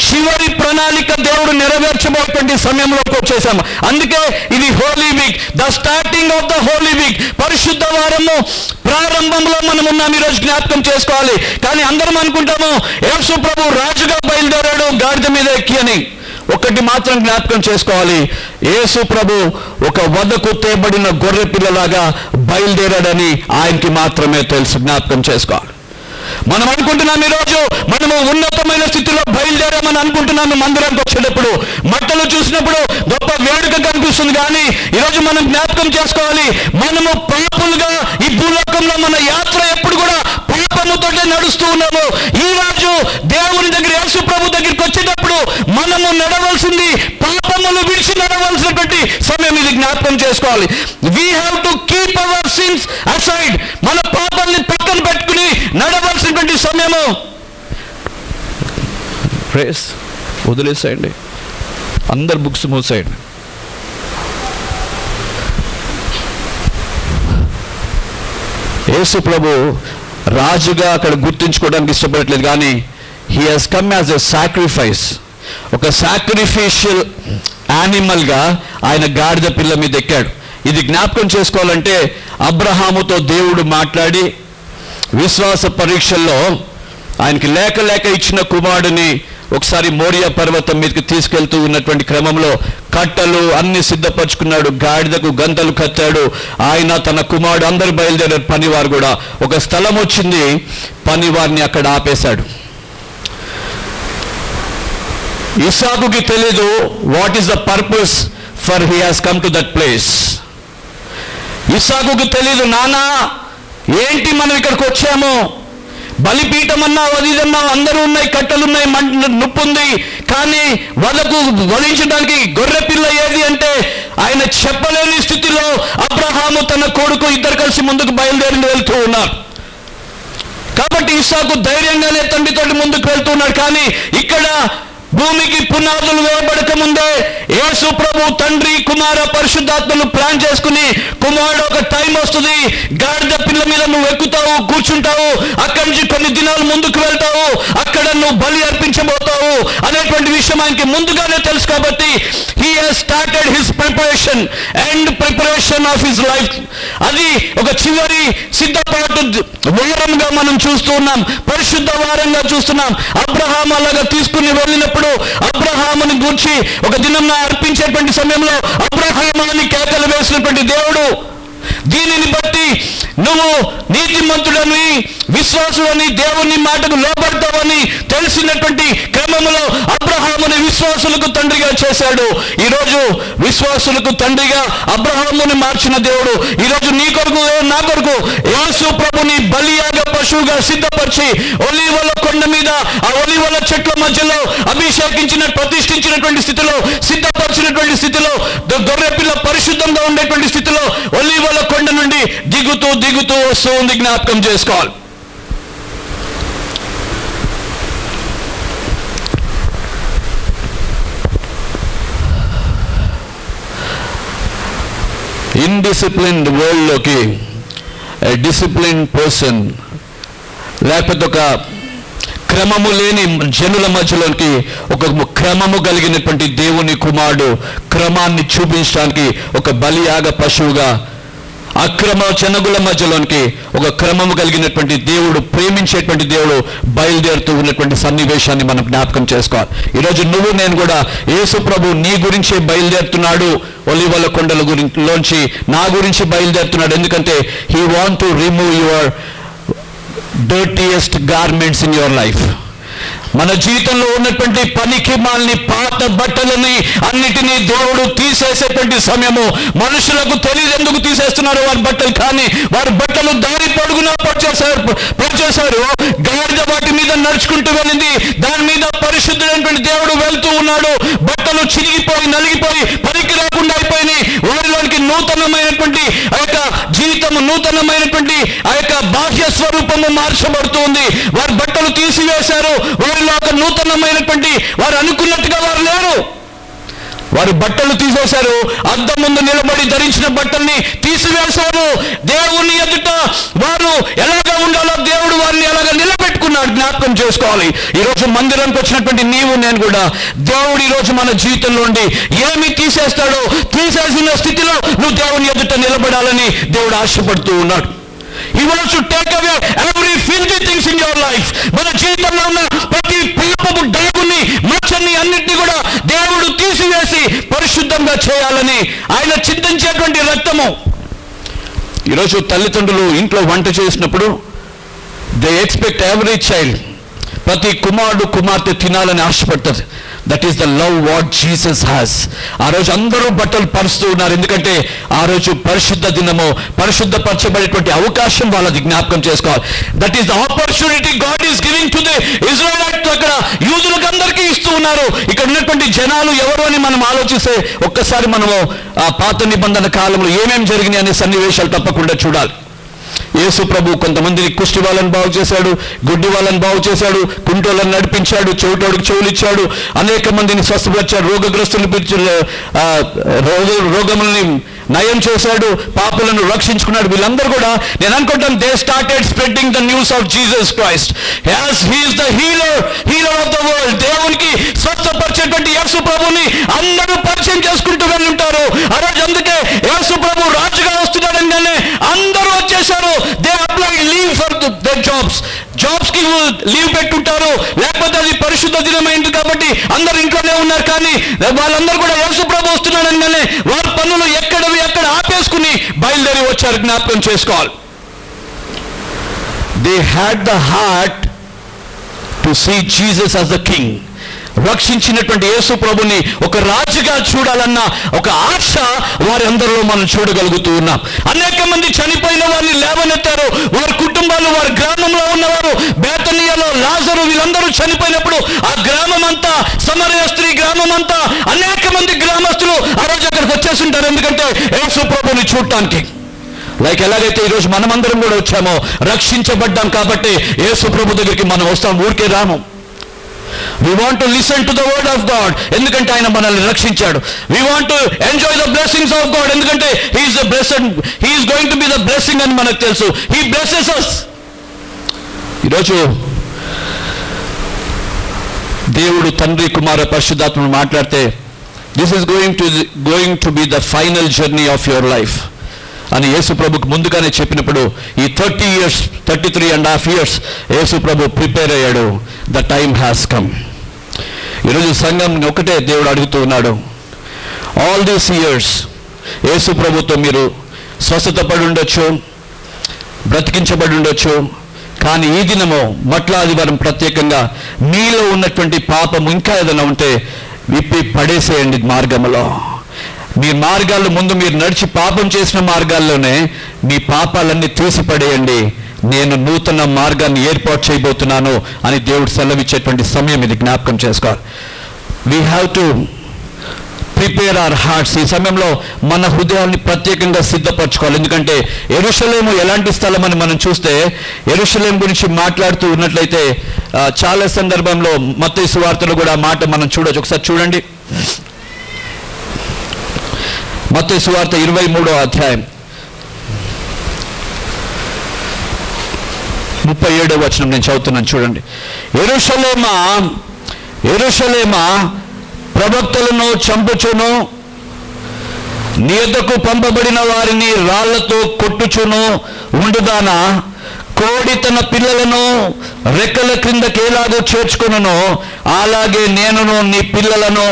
చివరి ప్రణాళిక దేవుడు నెరవేర్చబోయేటువంటి సమయంలోకి వచ్చేసాము. అందుకే ఇది holy week, the starting of the holy week. పరిశుద్ధ వారము ప్రారంభంలో మనం ఉన్నాం. ఈరోజు జ్ఞాపకం చేసుకోవాలి. కానీ అందరం అనుకుంటాము యేసు ప్రభు రాజుగా బయలుదేరాడు గాడిద మీద ఎక్కి అని. ఒకటి మాత్రం జ్ఞాపకం చేసుకోవాలి, యేసు ప్రభు ఒక వధకు తేబడిన గొర్రె పిల్లలాగా బయలుదేరాడని ఆయనకి మాత్రమే తెలుసు. జ్ఞాపకం చేసుకోవాలి. మనం అనుకుంటున్నాం ఈరోజు మనము ఉన్నతమైన స్థితిలో బయలుదేరామని అనుకుంటున్నాము. మందిరానికి వచ్చేటప్పుడు మట్టలు చూసినప్పుడు గొప్ప వేడుక కనిపిస్తుంది, కానీ ఈరోజు మనం జ్ఞాపకం చేసుకోవాలి, మనము పాపులుగా ఈ భూలోకంలో మన యాత్ర ఎప్పుడు కూడా పాపముతోటే నడుస్తూ ఉన్నాము. ఈ రోజు దేవుని దగ్గర, యేసు ప్రభు దగ్గరికి వచ్చేటప్పుడు మనము నడవలసింది పాపములు విడిచి నడవలసినటువంటి సమయం ఇది. జ్ఞాపకం చేసుకోవాలి. We have to keep our sins aside. మన పాపాలని పక్కన పెట్టుకుని నడవలసినటువంటి సమయము. ప్రేస్ వదిలేసేయండి, అందరు బుక్స్ మూసేయండి. యేసు ప్రభు రాజుగా అక్కడ గుర్తించుకోవడానికి ఇష్టపడట్లేదు, కానీ he has come as a sacrifice. ఒక సాక్రిఫిషియల్ యానిమల్గా ఆయన గాడిద పిల్ల మీద ఎక్కాడు. ఇది జ్ఞాపకం చేసుకోవాలంటే అబ్రహాముతో దేవుడు మాట్లాడి విశ్వాస పరీక్షల్లో ఆయనకి లేక ఇచ్చిన కుమారుడిని ఒకసారి మోరియా పర్వతం మీదకి తీసుకెళ్తూ ఉన్నటువంటి క్రమంలో కట్టలు అన్ని సిద్ధపరచుకున్నాడు, గాడిదకు గంతలు కట్టాడు. ఆయన, తన కుమారుడు అందరూ బయలుదేరారు. పనివారు కూడా ఒక స్థలం వచ్చింది, పనివారిని అక్కడ ఆపేశాడు. ఇస్సాకుకి తెలీదు what is the purpose for he has come to that place. ఇస్సాకుకి తెలీదు, నానా ఏంటి మనం ఇక్కడికి వచ్చాము, బలిపీఠం అన్నావు, అది అన్నావు, అందరూ ఉన్నాయి, కట్టెలున్నాయి, నొప్పి ఉంది, కానీ వధించడానికి గొర్రె పిల్ల ఏది అంటే ఆయన చెప్పలేని స్థితిలో అబ్రహాము తన కొడుకు ఇద్దరు కలిసి ముందుకు బయలుదేరి వెళ్తూ ఉన్నారు. కాబట్టి ఇస్సాకు ధైర్యంగానే తండ్రితో ముందుకు వెళ్తున్నాడు. కానీ ఇక్కడ భూమికి పునాదులు వేయబడక ముందే యేసు ప్రభు తండ్రి కుమార పరిశుద్ధాత్మను ప్లాన్ చేసుకుని, కుమారుడు ఒక టైం వస్తుంది, గాడిద పిల్ల మీద నువ్వు ఎక్కుతావు, కూర్చుంటావు, అక్కడి నుంచి కొన్ని దినాలు ముందుకు వెళ్తావు, అక్కడ నువ్వు బలి అర్పించబోతావు అనేటువంటి విషయం ఆయనకి ముందుగానే తెలుసు. కాబట్టి he has started his preparation and preparation of his life. అది ఒక చివరి సిద్ధపాటు వారంగా మనం చూస్తూ ఉన్నాం, పరిశుద్ధ వారంగా చూస్తున్నాం. అబ్రహాము అలాగా తీసుకుని వెళ్ళినప్పుడు అబ్రహాముని గూర్చి ఒక దినం అర్పించేటువంటి సమయంలో అబ్రహాముని కేకలు వేసినటువంటి దేవుడు, దీనిని బట్టి నువ్వు నీతిమంతుడని విశ్వాసులని దేవుని మాటకు లోబడతావని తెలిసినటువంటి క్రమంలో అబ్రహాముని విశ్వాసులకు తండ్రిగా చేశాడు. ఈరోజు విశ్వాసులకు తండ్రిగా అబ్రహాముని మార్చిన దేవుడు ఈరోజు నీ కొరకు నా కొరకు యేసు ప్రభుని బలియాగ పశువుగా సిద్ధపరిచి ఒలీవల కొండ మీద ఆ ఒలీవల చెట్ల మధ్యలో అభిషేకించిన ప్రతిష్ఠించినటువంటి స్థితిలో, సిద్ధపరిచినటువంటి స్థితిలో, గొర్రెపిల్ల పరిశుద్ధంగా ఉండేటువంటి స్థితిలో ఒలీవల కొండ నుండి దిగుతూ దిగుతూ వస్తూ ఉంది. జ్ఞాపకం చేసుకోవాలి. ఇన్డిసిప్లిన్డ్ వరల్డ్లోకి డిసిప్లిన్ పర్సన్, లేకపోతే ఒక క్రమము లేని జనుల మధ్యలోకి ఒక క్రమము కలిగినటువంటి దేవుని కుమారుడు క్రమాన్ని చూపించడానికి ఒక బలియాగ పశువుగా అక్రమ జనగుల మధ్యలోనికి ఒక క్రమము కలిగినటువంటి దేవుడు, ప్రేమించేటువంటి దేవుడు బయలుదేరుతూ ఉన్నటువంటి సన్నివేశాన్ని మనం జ్ఞాపకం చేసుకోవాలి. ఈరోజు నువ్వు నేను కూడా యేసు ప్రభు నీ గురించే బయలుదేరుతున్నాడు, ఒలీవల కొండల లోంచి నా గురించి బయలుదేరుతున్నాడు. ఎందుకంటే he want to remove your dirtiest garments in your life. మన జీవితంలో ఉన్నటువంటి పనికి మాలిన పాత బట్టలని అన్నిటినీ దేవుడు తీసేసేటువంటి సమయము. మనుషులకు తెలియదు ఎందుకు తీసేస్తున్నారు వారి బట్టలు, కానీ వారి బట్టలు దారి పొడుగునా పడిచేశారు. గాడిద వాటి మీద నడుచుకుంటూ వెళ్ళింది, దాని మీద పరిశుద్ధుడైనటువంటి దేవుడు వెళ్తూ ఉన్నాడు. బట్టలు చిరిగిపోయి నలిగిపోయి పనికి రాకుండా అయిపోయినాయి. వారిలోనికి నూతనమైనటువంటి ఆ యొక్క జీవితము, నూతనమైనటువంటి ఆ యొక్క బాహ్య స్వరూపము మార్చబడుతుంది. వారి బట్టలు తీసివేశారు. వారిలో ఒక నూతనమైనటువంటి వారు అనుకున్నట్టుగా వారు లేరు. వారు బట్టలు తీసేశారు, అద్దం ముందు నిలబడి ధరించిన బట్టల్ని తీసివేశారు. దేవుని ఎదుట వారు ఎలాగా ఉండాలో దేవుడు వారిని ఎలాగా నిలబెట్టుకున్నాడు. జ్ఞాపకం చేసుకోవాలి. ఈరోజు మందిరానికి వచ్చినటువంటి నీవు నేను కూడా దేవుడు ఈరోజు మన జీవితంలో ఉండి ఏమి తీసేస్తాడో తీసేసిన స్థితిలో నువ్వు దేవుని ఎదుట నిలబడాలని దేవుడు ఆశపడుతూ ఉన్నాడు. He wants to take away every filthy things in your life. మన జీవితంలో ఉన్న ప్రతి పాపపు డాగుని, మచ్చని అన్నిటినీ కూడా దేవుడు తీసివేసి పరిశుద్ధంగా చేయాలని ఆయన చింతించేటువంటి రక్తము. ఈరోజు తల్లిదండ్రులు ఇంట్లో వంట చేసినప్పుడు దే ఎక్స్పెక్ట్ ఎవ్రీ చైల్డ్, ప్రతి కుమారుడు కుమార్తె తినాలని ఆశపడుతుంది. That is the love what Jesus has. ఆ రోజు అందరూ బట్టలు పరుస్తూ ఉన్నారు, ఎందుకంటే ఆ రోజు పరిశుద్ధ దినము, పరిశుద్ధపరచబడేటువంటి అవకాశం వాళ్ళది. జ్ఞాపకం చేసుకోవాలి. That is the opportunity God is giving to the Israelites. అక్కడ యూదులకు అందరికీ ఇస్తూ ఉన్నారు. ఇక్కడ ఉన్నటువంటి జనాలు ఎవరు అని మనం ఆలోచిస్తే ఒక్కసారి మనము ఆ పాత నిబంధన కాలంలో ఏమేమి జరిగినాయి అనే సన్నివేశాలు తప్పకుండా చూడాలి. యేసు ప్రభు కొంతమందిని కుష్టి వాళ్ళని బాగు చేశాడు, గుడ్డి వాళ్ళని బాగు చేశాడు, కుంటోళ్ళని నడిపించాడు, చెవిటోడికి చెవులు ఇచ్చాడు, అనేక మందిని స్వస్థపరిచాడు, రోగములని నయం చేశాడు, పాపులను రక్షించుకున్నాడు. వీళ్ళందరూ కూడా నేను అనుకుంటాను they started spreading the news of Jesus Christ as he is the healer of the world. దేవునికి స్వస్థపరిచేటువంటి యేసు ప్రభుని అందరూ పరిచయం చేసుకుంటూ వెళ్ళుంటారు. ఆ రోజు అందుకే యేసు ప్రభు రాజుగా వస్తున్నాడని అందరూ వచ్చేసారు. They apply leave for their jobs కి లీవ్ పెట్టుంటారు, లేకపోతే అది పరిశుద్ధ దినమైంది కాబట్టి అందరు ఇంట్లోనే ఉన్నారు. కానీ వాళ్ళందరూ కూడా యేసు ప్రభు వస్తున్నాడని వారి పనులు ఎక్కడవి అక్కడ ఆపేసుకుని బయలుదేరి వచ్చారు. జ్ఞాపకం చేసుకోవాలి. They had the heart to see Jesus as the king. రక్షించినటువంటి యేసు ప్రభుని ఒక రాజుగా చూడాలన్న ఒక ఆశ వారి అందరిలో మనం చూడగలుగుతూ ఉన్నాం. అనేక మంది చనిపోయిన వారిని లేవనెత్తారు. వారి కుటుంబాలు, వారి గ్రామంలో ఉన్నవారు, బేతనీయలో లాజరు, వీళ్ళందరూ చనిపోయినప్పుడు ఆ గ్రామం అంతా, సమరయ స్త్రీ గ్రామం అంతా, అనేక మంది గ్రామస్తులు ఆ రోజు అక్కడికి వచ్చేసి ఉంటారు. ఎందుకంటే యేసు ప్రభుని చూడటానికి లైక్ ఎలాగైతే ఈరోజు మనమందరం కూడా వచ్చామో, రక్షించబడ్డాం కాబట్టి యేసు ప్రభు దగ్గరికి మనం వస్తాం, ఊరికే రాము. We want to listen to the word of God, ఎందుకంటే ఆయన మనల్ని రక్షించాడు. We want to enjoy the blessings of God, ఎందుకంటే he is the blessed, he is going to be the blessing అని మనకు తెలుసు. He blesses us. ఈరోజు దేవుడు తండ్రి కుమార పరిశుద్ధాత్మను మాట్లాడితే, this is going to be the final journey of your life అని యేసు ప్రభుకు ముందుగానే చెప్పినప్పుడు, ఈ 33.5 years యేసు ప్రభు ప్రిపేర్ అయ్యాడు. The time has come. ఈరోజు సంఘం ఒకటే దేవుడు అడుగుతూ ఉన్నాడు, ఆల్ దీస్ ఇయర్స్ యేసు ప్రభుతో మీరు స్వస్థత పడి ఉండొచ్చు, బ్రతికించబడి ఉండొచ్చు, కానీ ఈ దినము మట్ల ఆదివారం ప్రత్యేకంగా మీలో ఉన్నటువంటి పాపం ఇంకా ఏదైనా ఉంటే విప్పి పడేసేయండి. మార్గంలో మీ మార్గాల్లో ముందు మీరు నడిచి పాపం చేసిన మార్గాల్లోనే మీ పాపాలన్నీ తీసి పడేయండి. నేను నూతన మార్గాన్ని ఏర్పాటు చేయబోతున్నాను అని దేవుడు సెలవిచ్చేటువంటి సమయం ఇది, జ్ఞాపకం చేసుకోవాలి. We have to prepare our hearts. ఈ సమయంలో మన హృదయాన్ని ప్రత్యేకంగా సిద్ధపరచుకోవాలి. ఎందుకంటే యెరూషలేము ఎలాంటి స్థలం అని మనం చూస్తే, యెరూషలేం గురించి మాట్లాడుతూ ఉన్నట్లయితే చాలా సందర్భంలో మత్తయి సువార్తలో కూడా మాట మనం చూడొచ్చు. ఒకసారి చూడండి, మత్తయి సువార్త 23వ అధ్యాయం 37వ వచనం నేను చదువుతున్నాను, చూడండి. యెరూషలేమా, యెరూషలేమా, ప్రవక్తలను చంపుచును, నీ యొద్దకు పంపబడిన వారిని రాళ్లతో కొట్టుచును ఉండుదానా, కోడి తన పిల్లలను రెక్కల క్రిందకి ఎలాగో చేర్చుకును, అలాగే నేనును నీ పిల్లలను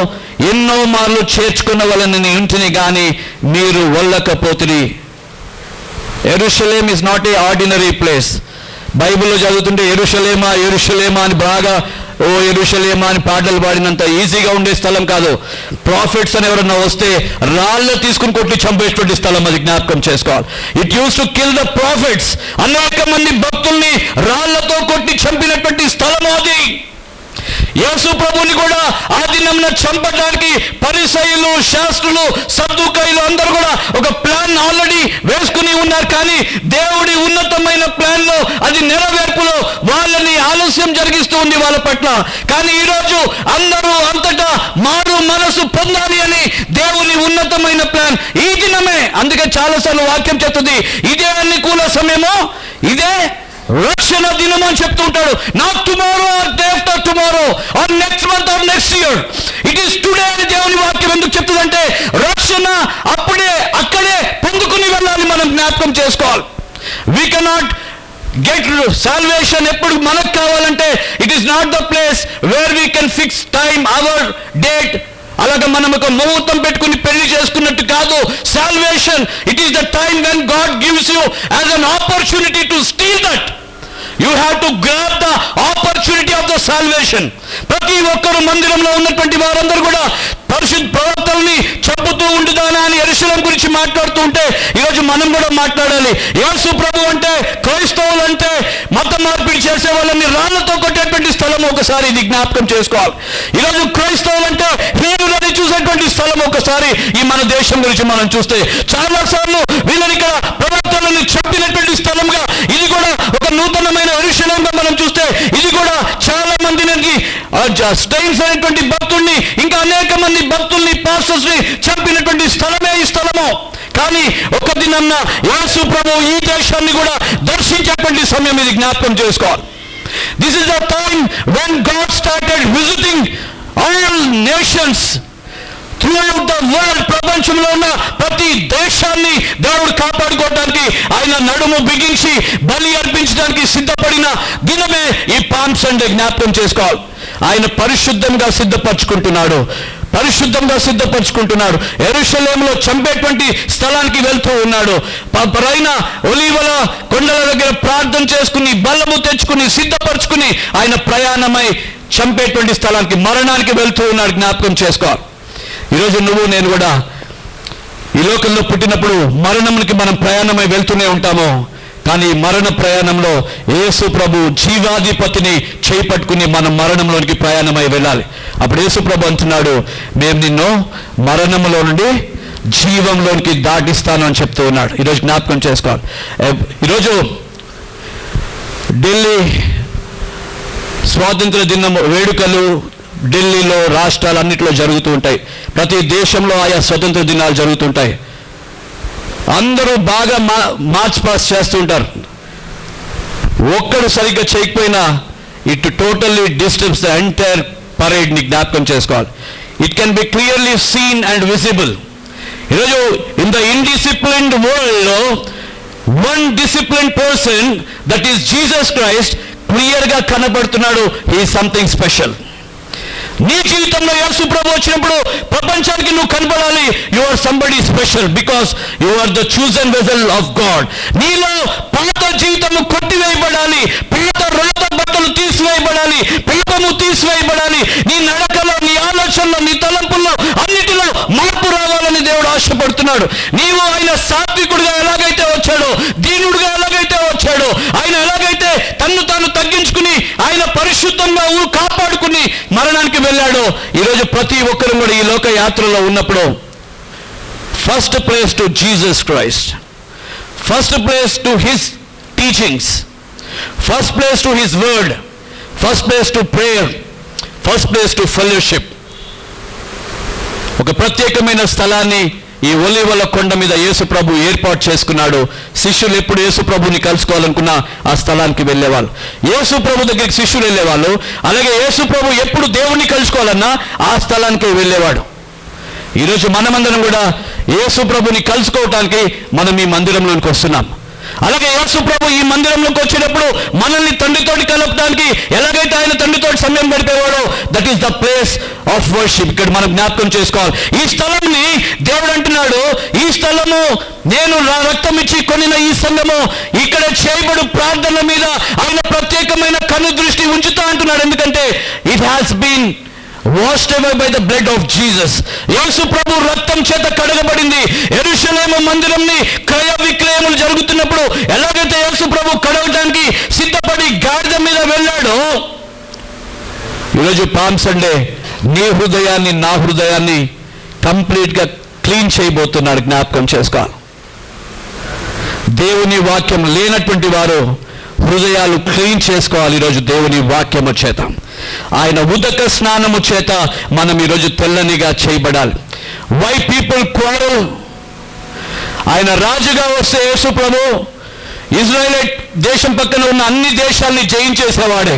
ఎన్నో మార్లు చేర్చుకున్నవలని ఇంటిని కానీ మీరు వెళ్ళకపోతిరి. యెరూషలేం is not a ordinary place. బైబిల్లో చదువుతుంటే యెరూషలేమా యెరూషలేమా అని బాగా ఓ యెరూషలేమా అని పాటలు పాడినంత ఈజీగా ఉండే స్థలం కాదు. ప్రాఫిట్స్ అని ఎవరన్నా వస్తే రాళ్ళు తీసుకుని కొట్టి చంపేటువంటి స్థలం, అది జ్ఞాపకం చేసుకోవాలి. It use to kill the profits. అనేక మంది భక్తుల్ని రాళ్లతో కొట్టి చంపినటువంటి స్థలం అది. యేసు ప్రభుని కూడా ఆ దినంన చంపడానికి పరిసయ్యులు, శాస్త్రులు, సద్దుకాయులు అందరూ కూడా ఒక ప్లాన్ ఆల్రెడీ వేసుకుని ఉన్నారు. కానీ దేవుడి ఉన్నతమైన ప్లాన్ లో అది నెరవేర్పులో వాళ్ళని ఆలస్యం జరిగిస్తూ ఉంది వాళ్ళ పట్ల. కానీ ఈరోజు అందరూ అంతటా మారు మనసు పొందాలి అని దేవుని ఉన్నతమైన ప్లాన్ ఈ దినమే. అందుకే చాలాసార్లు వాక్యం చెప్తుంది, ఇదే అనుకూల సమయమో, ఇదే రక్షణ దినం అని చెప్తూ ఉంటాడు. Not tomorrow or day after tomorrow or next month or next year, it is today అని దేవుని వాక్యం ఎందుకు చెప్తుందంటే, రక్షణ అప్పుడే అక్కడే పొందుకుని వెళ్ళాలి. మనం జ్ఞాపకం చేసుకోవాలి. వీ కెనాట్ గెట్ సాల్వేషన్ ఎప్పుడు మనకు కావాలంటే, it is not the place where we can fix time, hour, date. అలాగే మనం ఒక ముహూర్తం పెట్టుకుని పెళ్లి చేసుకున్నట్టు కాదు. Salvation, it is the time when God gives you as an opportunity to steal that. You have to grab the opportunity of the salvation. ప్రతి ఒక్కరు మందిరంలో ఉన్నటువంటి వారందరూ కూడా పరిశుద్ధ ప్రవక్తల్ని చంపుతూ ఉండుదానా అని యెరూషలేం గురించి మాట్లాడుతూ ఉంటే, ఈరోజు మనం కూడా మాట్లాడాలి. యేసు ప్రభు అంటే, క్రైస్తవులు అంటే మత మార్పిడి చేసే వాళ్ళని రాళ్లతో కొట్టేటువంటి స్థలం ఒకసారి ఇది జ్ఞాపకం చేసుకోవాలి. ఈరోజు క్రైస్తవులు అంటే హీనులని చూసేటువంటి స్థలం ఒకసారి ఈ మన దేశం గురించి మనం చూస్తే, చాలా సార్లు వీళ్ళని ఇక్కడ ప్రవక్తలను చంపినటువంటి స్థలంగా ఇది కూడా ఒక నూతనమైన యెరూషలేంగా మనం చూస్తే, ఇది కూడా చాలా మందిని స్టెయిన్స్ అనేటువంటి భక్తుల్ని, ఇంకా అనేక మంది భక్తుల్ని, పాస్టర్స్ ని చంపినటువంటి స్థలమే ఈ స్థలము. కానీ ఒక దినన్న యేసు ప్రభు ఈ దేశాన్ని కూడా దర్శించేటువంటి సమయం ఇది, జ్ఞాపకం చేసుకోవాలి. This is the time when God started visiting all nations throughout the world. ప్రపంచంలో ఉన్న ప్రతి దేశాన్ని దేవుడు కాపాడుకోవడానికి ఆయన నడుము బిగించి బలి అర్పించడానికి సిద్ధపడిన దినమే ఈ పామ్ సండే, జ్ఞాపకం చేసుకోవాలి. ఆయన పరిశుద్ధంగా సిద్ధపరచుకుంటున్నాడు. యెరూషలేములో చంపేటువంటి స్థలానికి వెళ్తూ ఉన్నాడు. పైన ఒలీవల కొండల దగ్గర ప్రార్థన చేసుకుని, బలము తెచ్చుకుని, సిద్ధపరచుకుని ఆయన ప్రయాణమై చంపేటువంటి స్థలానికి, మరణానికి వెళ్తూ ఉన్నాడు. జ్ఞాపకం చేసుకోవాలి. ఈరోజు నువ్వు నేను కూడా ఈ లోకంలో పుట్టినప్పుడు మరణంకి మనం ప్రయాణమై వెళ్తూనే ఉంటాము. కానీ మరణ ప్రయాణంలో యేసు ప్రభు జీవాధిపతిని చేపట్టుకుని మనం మరణంలోనికి ప్రయాణమై వెళ్ళాలి. అప్పుడు యేసు ప్రభు అంటున్నాడు, మేము నిన్ను మరణంలో నుండి జీవంలోనికి దాటిస్తాను అని చెప్తూ ఉన్నాడు. ఈరోజు జ్ఞాపకం చేసుకోవాలి. ఈరోజు ఢిల్లీ స్వాతంత్ర దినం వేడుకలు ఢిల్లీలో రాష్ట్రాలన్నింటిలో జరుగుతూ ఉంటాయి. ప్రతి దేశంలో ఆయా స్వతంత్ర దినాలు జరుగుతుంటాయి. అందరూ బాగా మార్చ్ పాస్ చేస్తుంటారు. ఒక్కడు సరిగ్గా చేయకపోయినా it totally disturbs the entire పరేడ్ని జ్ఞాపకం చేసుకోవాలి. It can be clearly seen and visible. ఈరోజు ఇన్ ద ఇండిసిప్లిన్డ్ వరల్డ్లో one disciplined person, that is Jesus Christ, క్లియర్గా కనబడుతున్నాడు. He is something special. నీ జీవితంలో యేసు ప్రభు వచ్చినప్పుడు ప్రపంచానికి నువ్వు కనబడాలి. You are somebody special because you are the chosen vessel of God. నీలో పాత జీవితము కొట్టివేయబడాలి, పాత రాత బట్టలు తీసివేయబడాలి, పాపము తీసివేయబడాలి. నీ నడకలో, నీ ఆలోచనలో, నీ తలంపుల్లో అన్నిటిలో మార్పు రావాలని దేవుడు ఆశపడుతున్నాడు. నీవు ఆయన సాత్వికుడిగా ఎలాగైతే వచ్చాడో, దీనుడిగా ఎలాగైతే వచ్చాడో, ఆయన ఎలాగైతే తన్ను తాను తగ్గించుకుని ఆయన పరిశుద్ధంగా కాపాడుకుని మరణానికి వెళ్ళాడో, ఈరోజు ప్రతి ఒక్కరు కూడా ఈ లోక యాత్రలో ఉన్నప్పుడు first place to Jesus Christ, first place to his teachings, first place to his word, first place to prayer, first place to fellowship. ఒక ప్రత్యేకమైన స్థలాన్ని ఈ ఒలీవల కొండ మీద యేసు ప్రభు ఏర్పాటు చేసుకున్నాడు. శిష్యులు ఎప్పుడు యేసు ప్రభుని కలుసుకోవాలనుకున్నా ఆ స్థలానికి వెళ్ళేవాళ్ళు. యేసు ప్రభు దగ్గరికి శిష్యులు వెళ్ళేవాళ్ళు. అలాగే యేసు ప్రభు ఎప్పుడు దేవుణ్ణి కలుసుకోవాలన్నా ఆ స్థలానికి వెళ్ళేవాడు. ఈరోజు మనమందరం కూడా యేసు ప్రభుని కలుసుకోవటానికి మనం ఈ మందిరంలోనికి వస్తున్నాం. అలాగే యేసు ప్రభు ఈ మందిరంలోకి వచ్చినప్పుడు మనల్ని తండ్రితోటి కలపడానికి ఎలాగైతే ఆయన తండ్రితోటి సమయం గడిపేవాడో, that is the place of worship. ఇక్కడ మనం జ్ఞాపకం చేసుకోవాలి. ఈ స్థలాన్ని దేవుడు అంటున్నాడు, ఈ స్థలము నేను రక్తం ఇచ్చి కొనిన ఈ సంఘము, ఇక్కడ చేయబడు ప్రార్థన మీద ఆయన ప్రత్యేకమైన కను దృష్టి ఉంచుతా అంటున్నాడు. ఎందుకంటే it has been washed away by the blood of Jesus. Yesu ప్రభు రక్తం చేత కడగబడింది. యెరూషలేము మందిరంని క్రయ విక్రయములు జరుగుతున్నప్పుడు ఎలాగైతే యేసు ప్రభు కడగడానికి సిద్ధపడి గాడిద మీద వెళ్ళాడో, ఈరోజు పామ్ సండే నీ హృదయాన్ని, నా హృదయాన్ని కంప్లీట్గా క్లీన్ చేయబోతున్నాడు. జ్ఞాపకం చేసుకోవాలి. దేవుని వాక్యం లేనటువంటి వారు హృదయాలు క్లీన్ చేసుకోవాలి. ఈరోజు దేవుని వాక్యము చేత, ఆయన ఉదక స్నానము చేత మనం ఈరోజు తెల్లనిగా చేయబడాలి. Why people quarrel? ఆయన రాజుగా వస్తే యేసు ప్రభు ఇజ్రాయేల్ దేశం పక్కన ఉన్న అన్ని దేశాల్ని జయించేసేవాడే.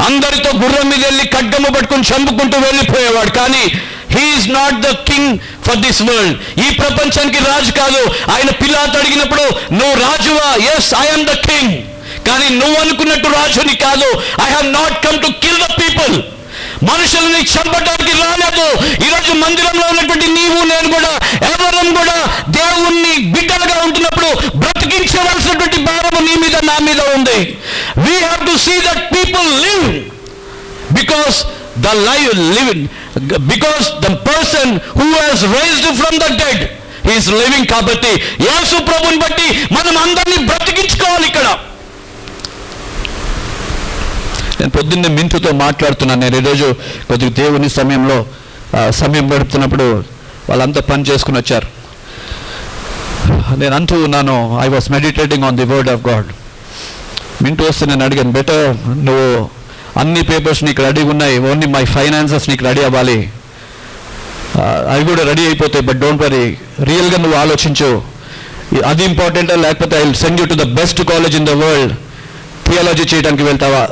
అందరితో గుర్రం మీద వెళ్ళి ఖడ్గము పట్టుకుని చంపుకుంటూ వెళ్ళిపోయేవాడు. కానీ he is not the king for this world. ఈ ప్రపంచానికి రాజు కాదు. ఆయన పిలాతు అడిగినప్పుడు నువ్వు రాజువా? Yes, I am the king. కానీ నువ్వు అనుకున్నట్టు రాజుని కాదు. I have not come to kill the people. మనుషులని చంపడానికి రాలేదు. ఈరోజు మందిరంలో ఉన్నటువంటి నీవు నేను కూడా ఎవరం కూడా దేవుణ్ణి బిడ్డలుగా ఉంటున్నప్పుడు బ్రతికించవలసినటువంటి భారము నీ మీద, నా మీద ఉంది. We have to see that people live because the life living, because the person who has raised from the dead, he is living. కాబట్టి యేసు ప్రభుని బట్టి మనం అందరినీ బ్రతికించుకోవాలి. ఇక్కడ నేను పొద్దున్నే మింతుతో మాట్లాడుతున్నాను. నేను ఈరోజు కొద్దిగా దేవుని సమయం గడుపుతున్నప్పుడు వాళ్ళంతా పని చేసుకుని వచ్చారు. నేను అంటూ ఉన్నాను, I was meditating on the word of God. Mintu వస్తే నేను అడిగాను, బెటర్ నువ్వు అన్ని పేపర్స్ నీకు రెడీ ఉన్నాయి, ఓన్లీ మై ఫైనాన్సెస్ నీకు రెడీ అవ్వాలి. అవి కూడా రెడీ అయిపోతాయి, బట్ డోంట్ వరీ, రియల్గా నువ్వు ఆలోచించు, అది ఇంపార్టెంటా లేకపోతే I will send you to the best college in the world, theology చేయడానికి వెళ్తావా?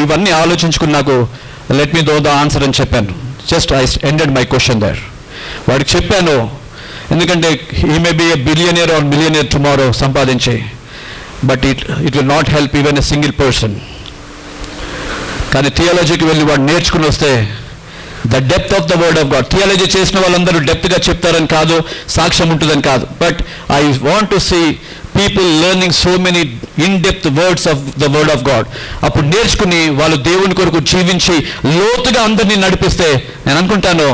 ఇవన్నీ ఆలోచించుకుని నాకు let me though the answer అని చెప్పాను. Just I ended my question there. వాడికి చెప్పాను, ఎందుకంటే he may be a billionaire or millionaire tomorrow సంపాదించి, but it will not help even a single person. కానీ థియాలజీకి వెళ్ళి వాడు నేర్చుకుని వస్తే the depth of the word of God, theology చేసిన వాళ్ళందరూ డెప్త్గా చెప్తారని కాదు, సాక్ష్యం ఉంటుందని కాదు, but I want to see people learning so many in depth words of the word of God. అప్పుడు నేర్చుకుని వాళ్ళు దేవుని కొరకు జీవించి లోతుగా అందరినీ నడిపిస్తే నేను అనుకుంటాను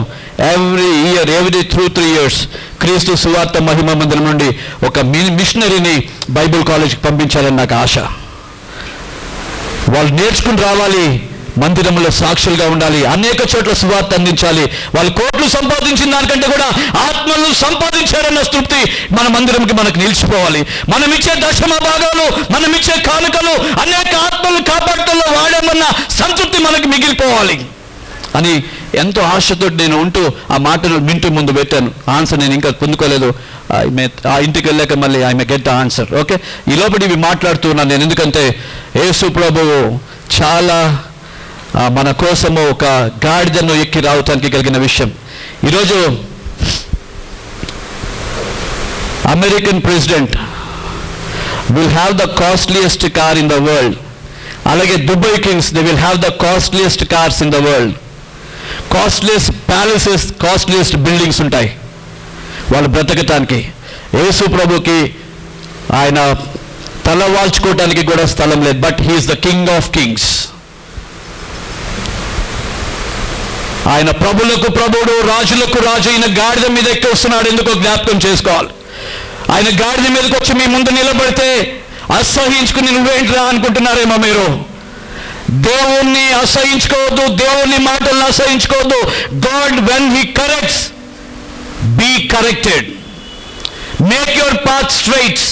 ఎవ్రీ ఇయర్, ఎవ్రీ 3 years క్రీస్తు సువార్త మహిమ మందిరం నుండి ఒక మిషనరీని బైబిల్ కాలేజ్కి పంపించాలని నాకు ఆశ. వాళ్ళు నేర్చుకుని రావాలి, మందిరంలో సాక్షులుగా ఉండాలి, అనేక చోట్ల సువార్త అందించాలి. వాళ్ళు కోట్లు సంపాదించిన దానికంటే కూడా ఆత్మలను సంపాదించారన్న తృప్తి మన మందిరంకి మనకు నిలిచిపోవాలి. మనం ఇచ్చే దశమ భాగాలు, మనం ఇచ్చే కానుకలు అనేక ఆత్మలను కాపాడటంలో వాడామన్న సంతృప్తి మనకి మిగిలిపోవాలి అని ఎంతో ఆశతో నేను ఉంటూ ఆ మాటలు వింటూ ముందు పెట్టాను. ఆన్సర్ నేను ఇంకా పొందుకోలేదు. ఆ ఇంటికి వెళ్ళాక మళ్ళీ I may get the answer. Okay, ఈ లోపల ఇవి మాట్లాడుతున్నాను నేను, ఎందుకంటే యేసు ప్రభువు చాలా మన కోసము ఒక గాడిదను ఎక్కి రావటానికి కలిగిన విషయం. ఈరోజు American president will have the costliest car in the world. అలాగే Dubai kings they will have the costliest cars in the world. Costliest palaces, costliest buildings ఉంటాయి వాళ్ళు బ్రతకటానికి. యేసు ప్రభుకి ఆయన తల వాల్చుకోవటానికి కూడా స్థలం లేదు. But he's the king of kings. ఆయన ప్రభులకు ప్రభుడు, రాజులకు రాజు. ఈయన గాడిద మీద ఎక్కి వస్తున్నాడు. ఎందుకో జ్ఞాపకం చేసుకోవాలి. ఆయన గాడిద మీదకి వచ్చి మీ ముందు నిలబడితే అసహించుకుని నువ్వేంట్రా అనుకుంటున్నారేమో మీరు. దేవుణ్ణి అసహించుకోవద్దు, దేవుని మాటలను అసహించుకోవద్దు. God when he corrects, be corrected. Make your path straights.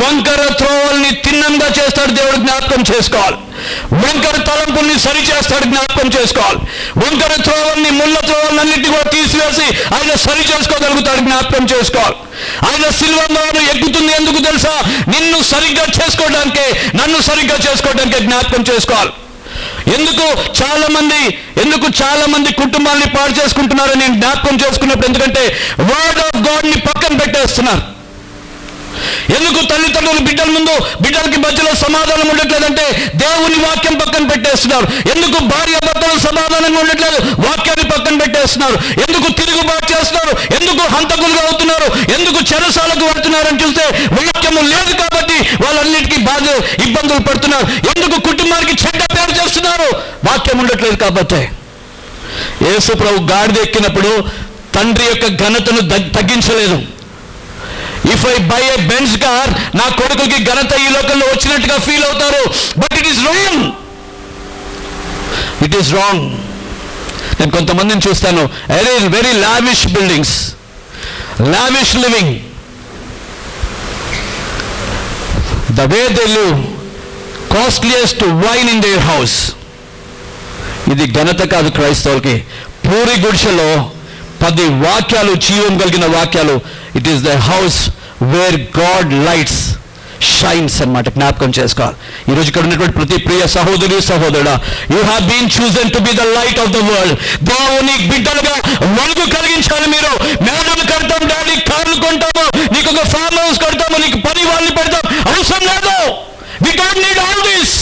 వంకర త్రోవల్ని తిన్నంగా చేస్తాడు దేవుడు, జ్ఞాపకం చేసుకోవాలి. వంకర తలంపుల్ని సరి చేస్తాడు, జ్ఞాపకం చేసుకోవాలి. వంకర త్రోవల్ని, ముళ్ళ త్రోవలన్నింటినీ కూడా తీసివేసి ఆయన సరి చేసుకోగలుగుతాడు, జ్ఞాపకం చేసుకోవాలి. ఆయన సిల్వర్ ఎక్కుతుంది ఎందుకు తెలుసా? నిన్ను సరిగ్గా చేసుకోవడానికే, నన్ను సరిగ్గా చేసుకోవడానికే, జ్ఞాపకం చేసుకోవాలి. ఎందుకు చాలా మంది కుటుంబాన్ని పాడు చేసుకుంటున్నారని నేను జ్ఞాపకం చేసుకున్నప్పుడు, ఎందుకంటే వర్డ్ ఆఫ్ గాడ్ ని పక్కన పెట్టేస్తున్నారు. ఎందుకు తల్లిదండ్రులు బిడ్డలకి మధ్యలో సమాధానం ఉండట్లేదంటే దేవుని వాక్యం పక్కన పెట్టేస్తున్నారు. ఎందుకు భార్య భర్తలు సమాధానంగా ఉండట్లేదు? వాక్యాన్ని పక్కన పెట్టేస్తున్నారు. ఎందుకు తిరుగుబాటు చేస్తున్నారు? ఎందుకు హంతకులుగా అవుతున్నారు? ఎందుకు చెరసాలకు వెళ్తున్నారని చూస్తే వాక్యము లేదు కాబట్టి వాళ్ళన్నిటికీ ఇబ్బందులు పడుతున్నారు. ఎందుకు కుటుంబానికి చెడ్డ పేరు చేస్తున్నారు? వాక్యం ఉండట్లేదు కాబట్టి. యేసు ప్రభు గాడిద ఎక్కినప్పుడు తండ్రి యొక్క ఘనతను తగ్గించలేదు. If I by A Benz car, నా కొడుకుకి ఘనత ఈ లోకంలో వచ్చినట్టుగా ఫీల్ అవుతారు. But it is wrong. It is wrong. నేను కొంతమందిని చూస్తాను, very lavish buildings, lavish living, the way they live, costliest wine in their house. ఇది ఘనత కాదు క్రైస్తవులకి. పూరి గుడిసెలో 10 వాక్యాలు, జీవం కలిగిన వాక్యాలు. It is the house where God lights shines అన్నమాట, జ్ఞాపకం చేసుకోవాలి. ఈరోజు ఇక్కడ ఉన్నటువంటి ప్రతి ప్రియ సహోదరి సహోదరుడా, you have been chosen to be the light of the world. దేవుని బిడ్డలుగా వెలుగు కలిగించాలి. మీరు మేడలు కడతాం, డాడీ కార్లు కొంటాము, నీకు ఒక ఫార్మ్ హౌస్ కడతాము, నీకు పని వాళ్ళని పెడతాం, అవసరం లేదు. We don't need all this.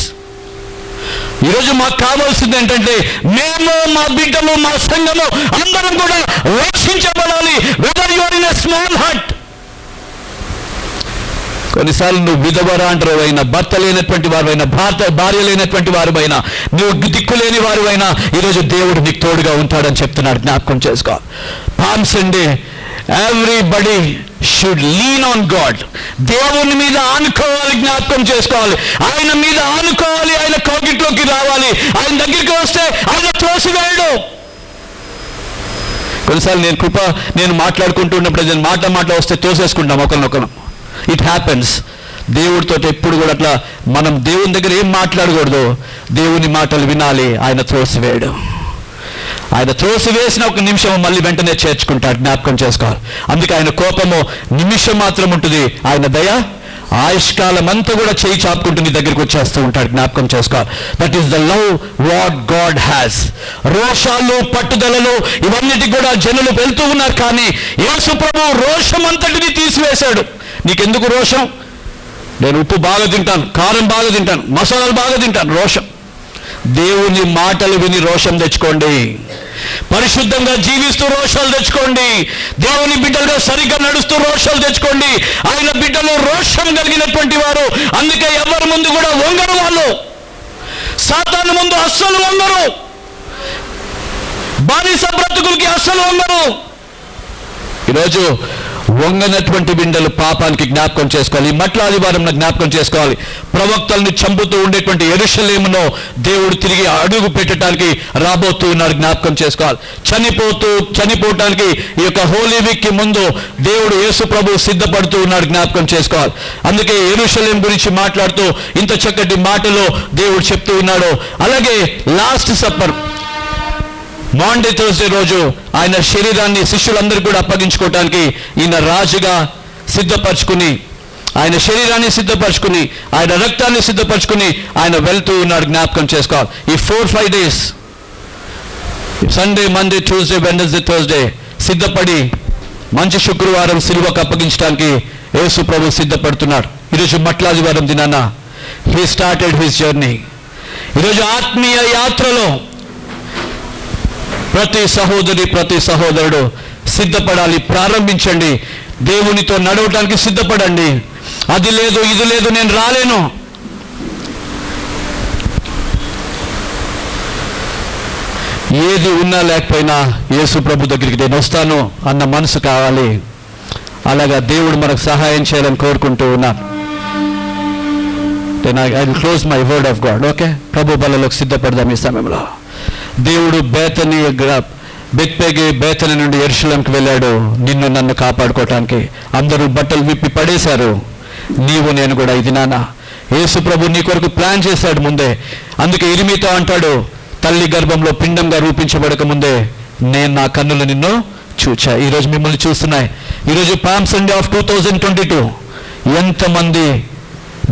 ఈరోజు మాకు కావాల్సింది ఏంటంటే, మేము, మా బిడ్డలు, మా సంఘము అందరం కూడా రక్షించబడాలి. Whether you are in a small hut. కొన్నిసార్లు నువ్వు విధవరాండ్రవైనా, భర్త లేనటువంటి వారివైనా, భార్య లేనటువంటి వారివైనా, నువ్వు దిక్కులేని వారివైనా, ఈరోజు దేవుడు నీకు తోడుగా ఉంటాడని చెప్తున్నాడు, జ్ఞాపకం చేసుకో. Palm Sunday everybody should lean on God. దేవుని మీద ఆనుకోవాలి, జ్ఞాపకం చేసుకోవాలి. ఆయన మీద ఆనుకోవాలి, ఆయన కౌగిట్లోకి రావాలి. ఆయన దగ్గరికి వస్తే ఆయన త్రోసివేయడు. కొన్నిసార్లు నేను మాట్లాడుకుంటూ ఉన్నప్పుడు నేను మాట వస్తే తోసేసుకుంటాం ఒకరినొకరు. It happens. దేవుడితో ఎప్పుడు కూడా అట్లా మనం దేవుని దగ్గర ఏం మాట్లాడకూడదు, దేవుని మాటలు వినాలి. ఆయన త్రోసివేయడు. ఆయన త్రోసివేసిన ఒక నిమిషం మళ్ళీ వెంటనే చేర్చుకుంటాడు, జ్ఞాపకం చేసుకోవాలి. అందుకే ఆయన కోపము నిమిషం మాత్రం ఉంటుంది, ఆయన దయ ఆయుష్కాలం అంతా కూడా చేయి చాపుకుంటూ నీ దగ్గరికి వచ్చేస్తూ ఉంటాడు, జ్ఞాపకం చేసుకోవాలి. That is the love what God has. రోషాలు, పట్టుదలలు ఇవన్నిటికి కూడా జనులు వెళ్తూ ఉన్నారు, కానీ యేసు ప్రభువు రోషం అంతటిని తీసివేశాడు. నీకెందుకు రోషం? నేను ఉప్పు బాగా తింటాను, కారం బాగా తింటాను, మసాలాలు బాగా తింటాను. రోషం. దేవుని మాటలు విని రోషం తెచ్చుకోండి. పరిశుద్ధంగా జీవిస్తూ రోషాలు తెచ్చుకోండి. దేవుని బిడ్డలుగా సరిగ్గా నడుస్తూ రోషాలు తెచ్చుకోండి. ఆయన బిడ్డలు రోషం కలిగినటువంటి వారు. అందుకే ఎవరి ముందు కూడా వంగరు. వాళ్ళు సాతాను ముందు అస్సలు వంగరు. బానిస బ్రతుకులకి అస్సలు వంగరు. ఈరోజు వంగనటువంటి బిండెలు పాపానికి జ్ఞాపకం చేసుకోవాలి. ఈ మట్ల ఆదివారం జ్ఞాపకం చేసుకోవాలి. ప్రవక్తల్ని చంపుతూ ఉండేటువంటి యెరూషలేములో దేవుడు తిరిగి అడుగు పెట్టడానికి రాబోతూ ఉన్నారు, జ్ఞాపకం చేసుకోవాలి. చనిపోవటానికి ఈ యొక్క హోలీ వీక్ కి ముందు దేవుడు యేసు ప్రభు సిద్ధపడుతూ ఉన్నాడు, జ్ఞాపకం చేసుకోవాలి. అందుకే యెరూషలేం గురించి మాట్లాడుతూ ఇంత చక్కటి మాటలో దేవుడు చెప్తూ ఉన్నాడు. అలాగే లాస్ట్ సప్పర్ మాండే థర్స్డే రోజు ఆయన శరీరాన్ని శిష్యులందరూ కూడా అప్పగించుకోవటానికి ఈయన రాజుగా సిద్ధపరచుకుని, ఆయన శరీరాన్ని సిద్ధపరచుకుని, ఆయన రక్తాన్ని సిద్ధపరచుకుని ఆయన వెళ్తూ ఉన్నాడు, జ్ఞాపకం చేసుకోవాలి. ఈ 4-5 days Sunday, Monday, Tuesday, Wednesday, Thursday సిద్ధపడి మంచి శుక్రవారం సిలువకు అప్పగించడానికి యేసు ప్రభు సిద్ధపడుతున్నాడు. ఈరోజు మట్లాదివారం దినాన హీ స్టార్టెడ్ హిస్ జర్నీ. ఈరోజు ఆత్మీయ యాత్రలో ప్రతి సహోదరి, ప్రతి సహోదరుడు సిద్ధపడాలి. ప్రారంభించండి. దేవునితో నడవటానికి సిద్ధపడండి. అది లేదు, ఇది లేదు, నేను రాలేను. ఏది ఉన్నా లేకపోయినా యేసు ప్రభు దగ్గరికి నేను వస్తాను అన్న మనసు కావాలి. అలాగా దేవుడు మనకు సహాయం చేయాలని కోరుకుంటూ ఉన్నాను. I will close my word of God. Okay, ప్రభు బలలోకి సిద్ధపడదాం. ఈ సమయంలో దేవుడు బేతని నుండి యెరూషలేంకి వెళ్ళాడు నిన్ను నన్ను కాపాడుకోవటానికి. అందరూ బట్టలు విప్పి పడేశారు. నీవు నేను కూడా ఇది నాన్న యేసు ప్రభు నీ కొరకు ప్లాన్ చేశాడు ముందే. అందుకే ఇరిమితో అంటాడు, తల్లి గర్భంలో పిండంగా రూపించబడక ముందే నేను నా కన్నులు నిన్ను చూచా. ఈరోజు మిమ్మల్ని చూస్తున్నాయి. ఈరోజు పామ్ సండే ఆఫ్ 2022 ఎంతమంది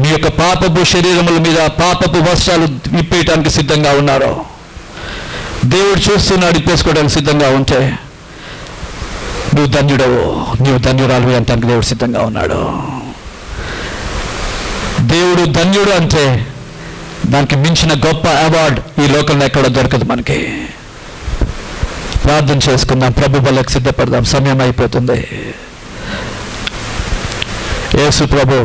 మీ యొక్క పాపపు శరీరముల మీద పాపపు వస్త్రాలు విప్పేయటానికి సిద్ధంగా ఉన్నారో దేవుడు చూస్తున్నాడు. ఇప్పేసుకోవడానికి సిద్ధంగా ఉంటే నువ్వు ధన్యుడవు, నీవు ధన్యురాలు అంటానికి దేవుడు సిద్ధంగా ఉన్నాడు. దేవుడు ధన్యుడు అంటే దానికి మించిన గొప్ప అవార్డు ఈ లోకంలో ఎక్కడ దొరకదు మనకి. ప్రార్థన చేసుకుందాం, ప్రభు బలకు సిద్ధపడదాం. సమయం అయిపోతుంది. యేసు ప్రభు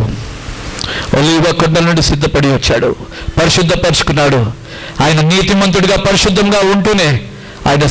ఒలీవ కొండల నుండి సిద్ధపడి వచ్చాడు, పరిశుద్ధపరుచుకున్నాడు. ఆయన నీతిమంతుడిగా పరిశుద్ధంగా ఉంటూనే ఆయన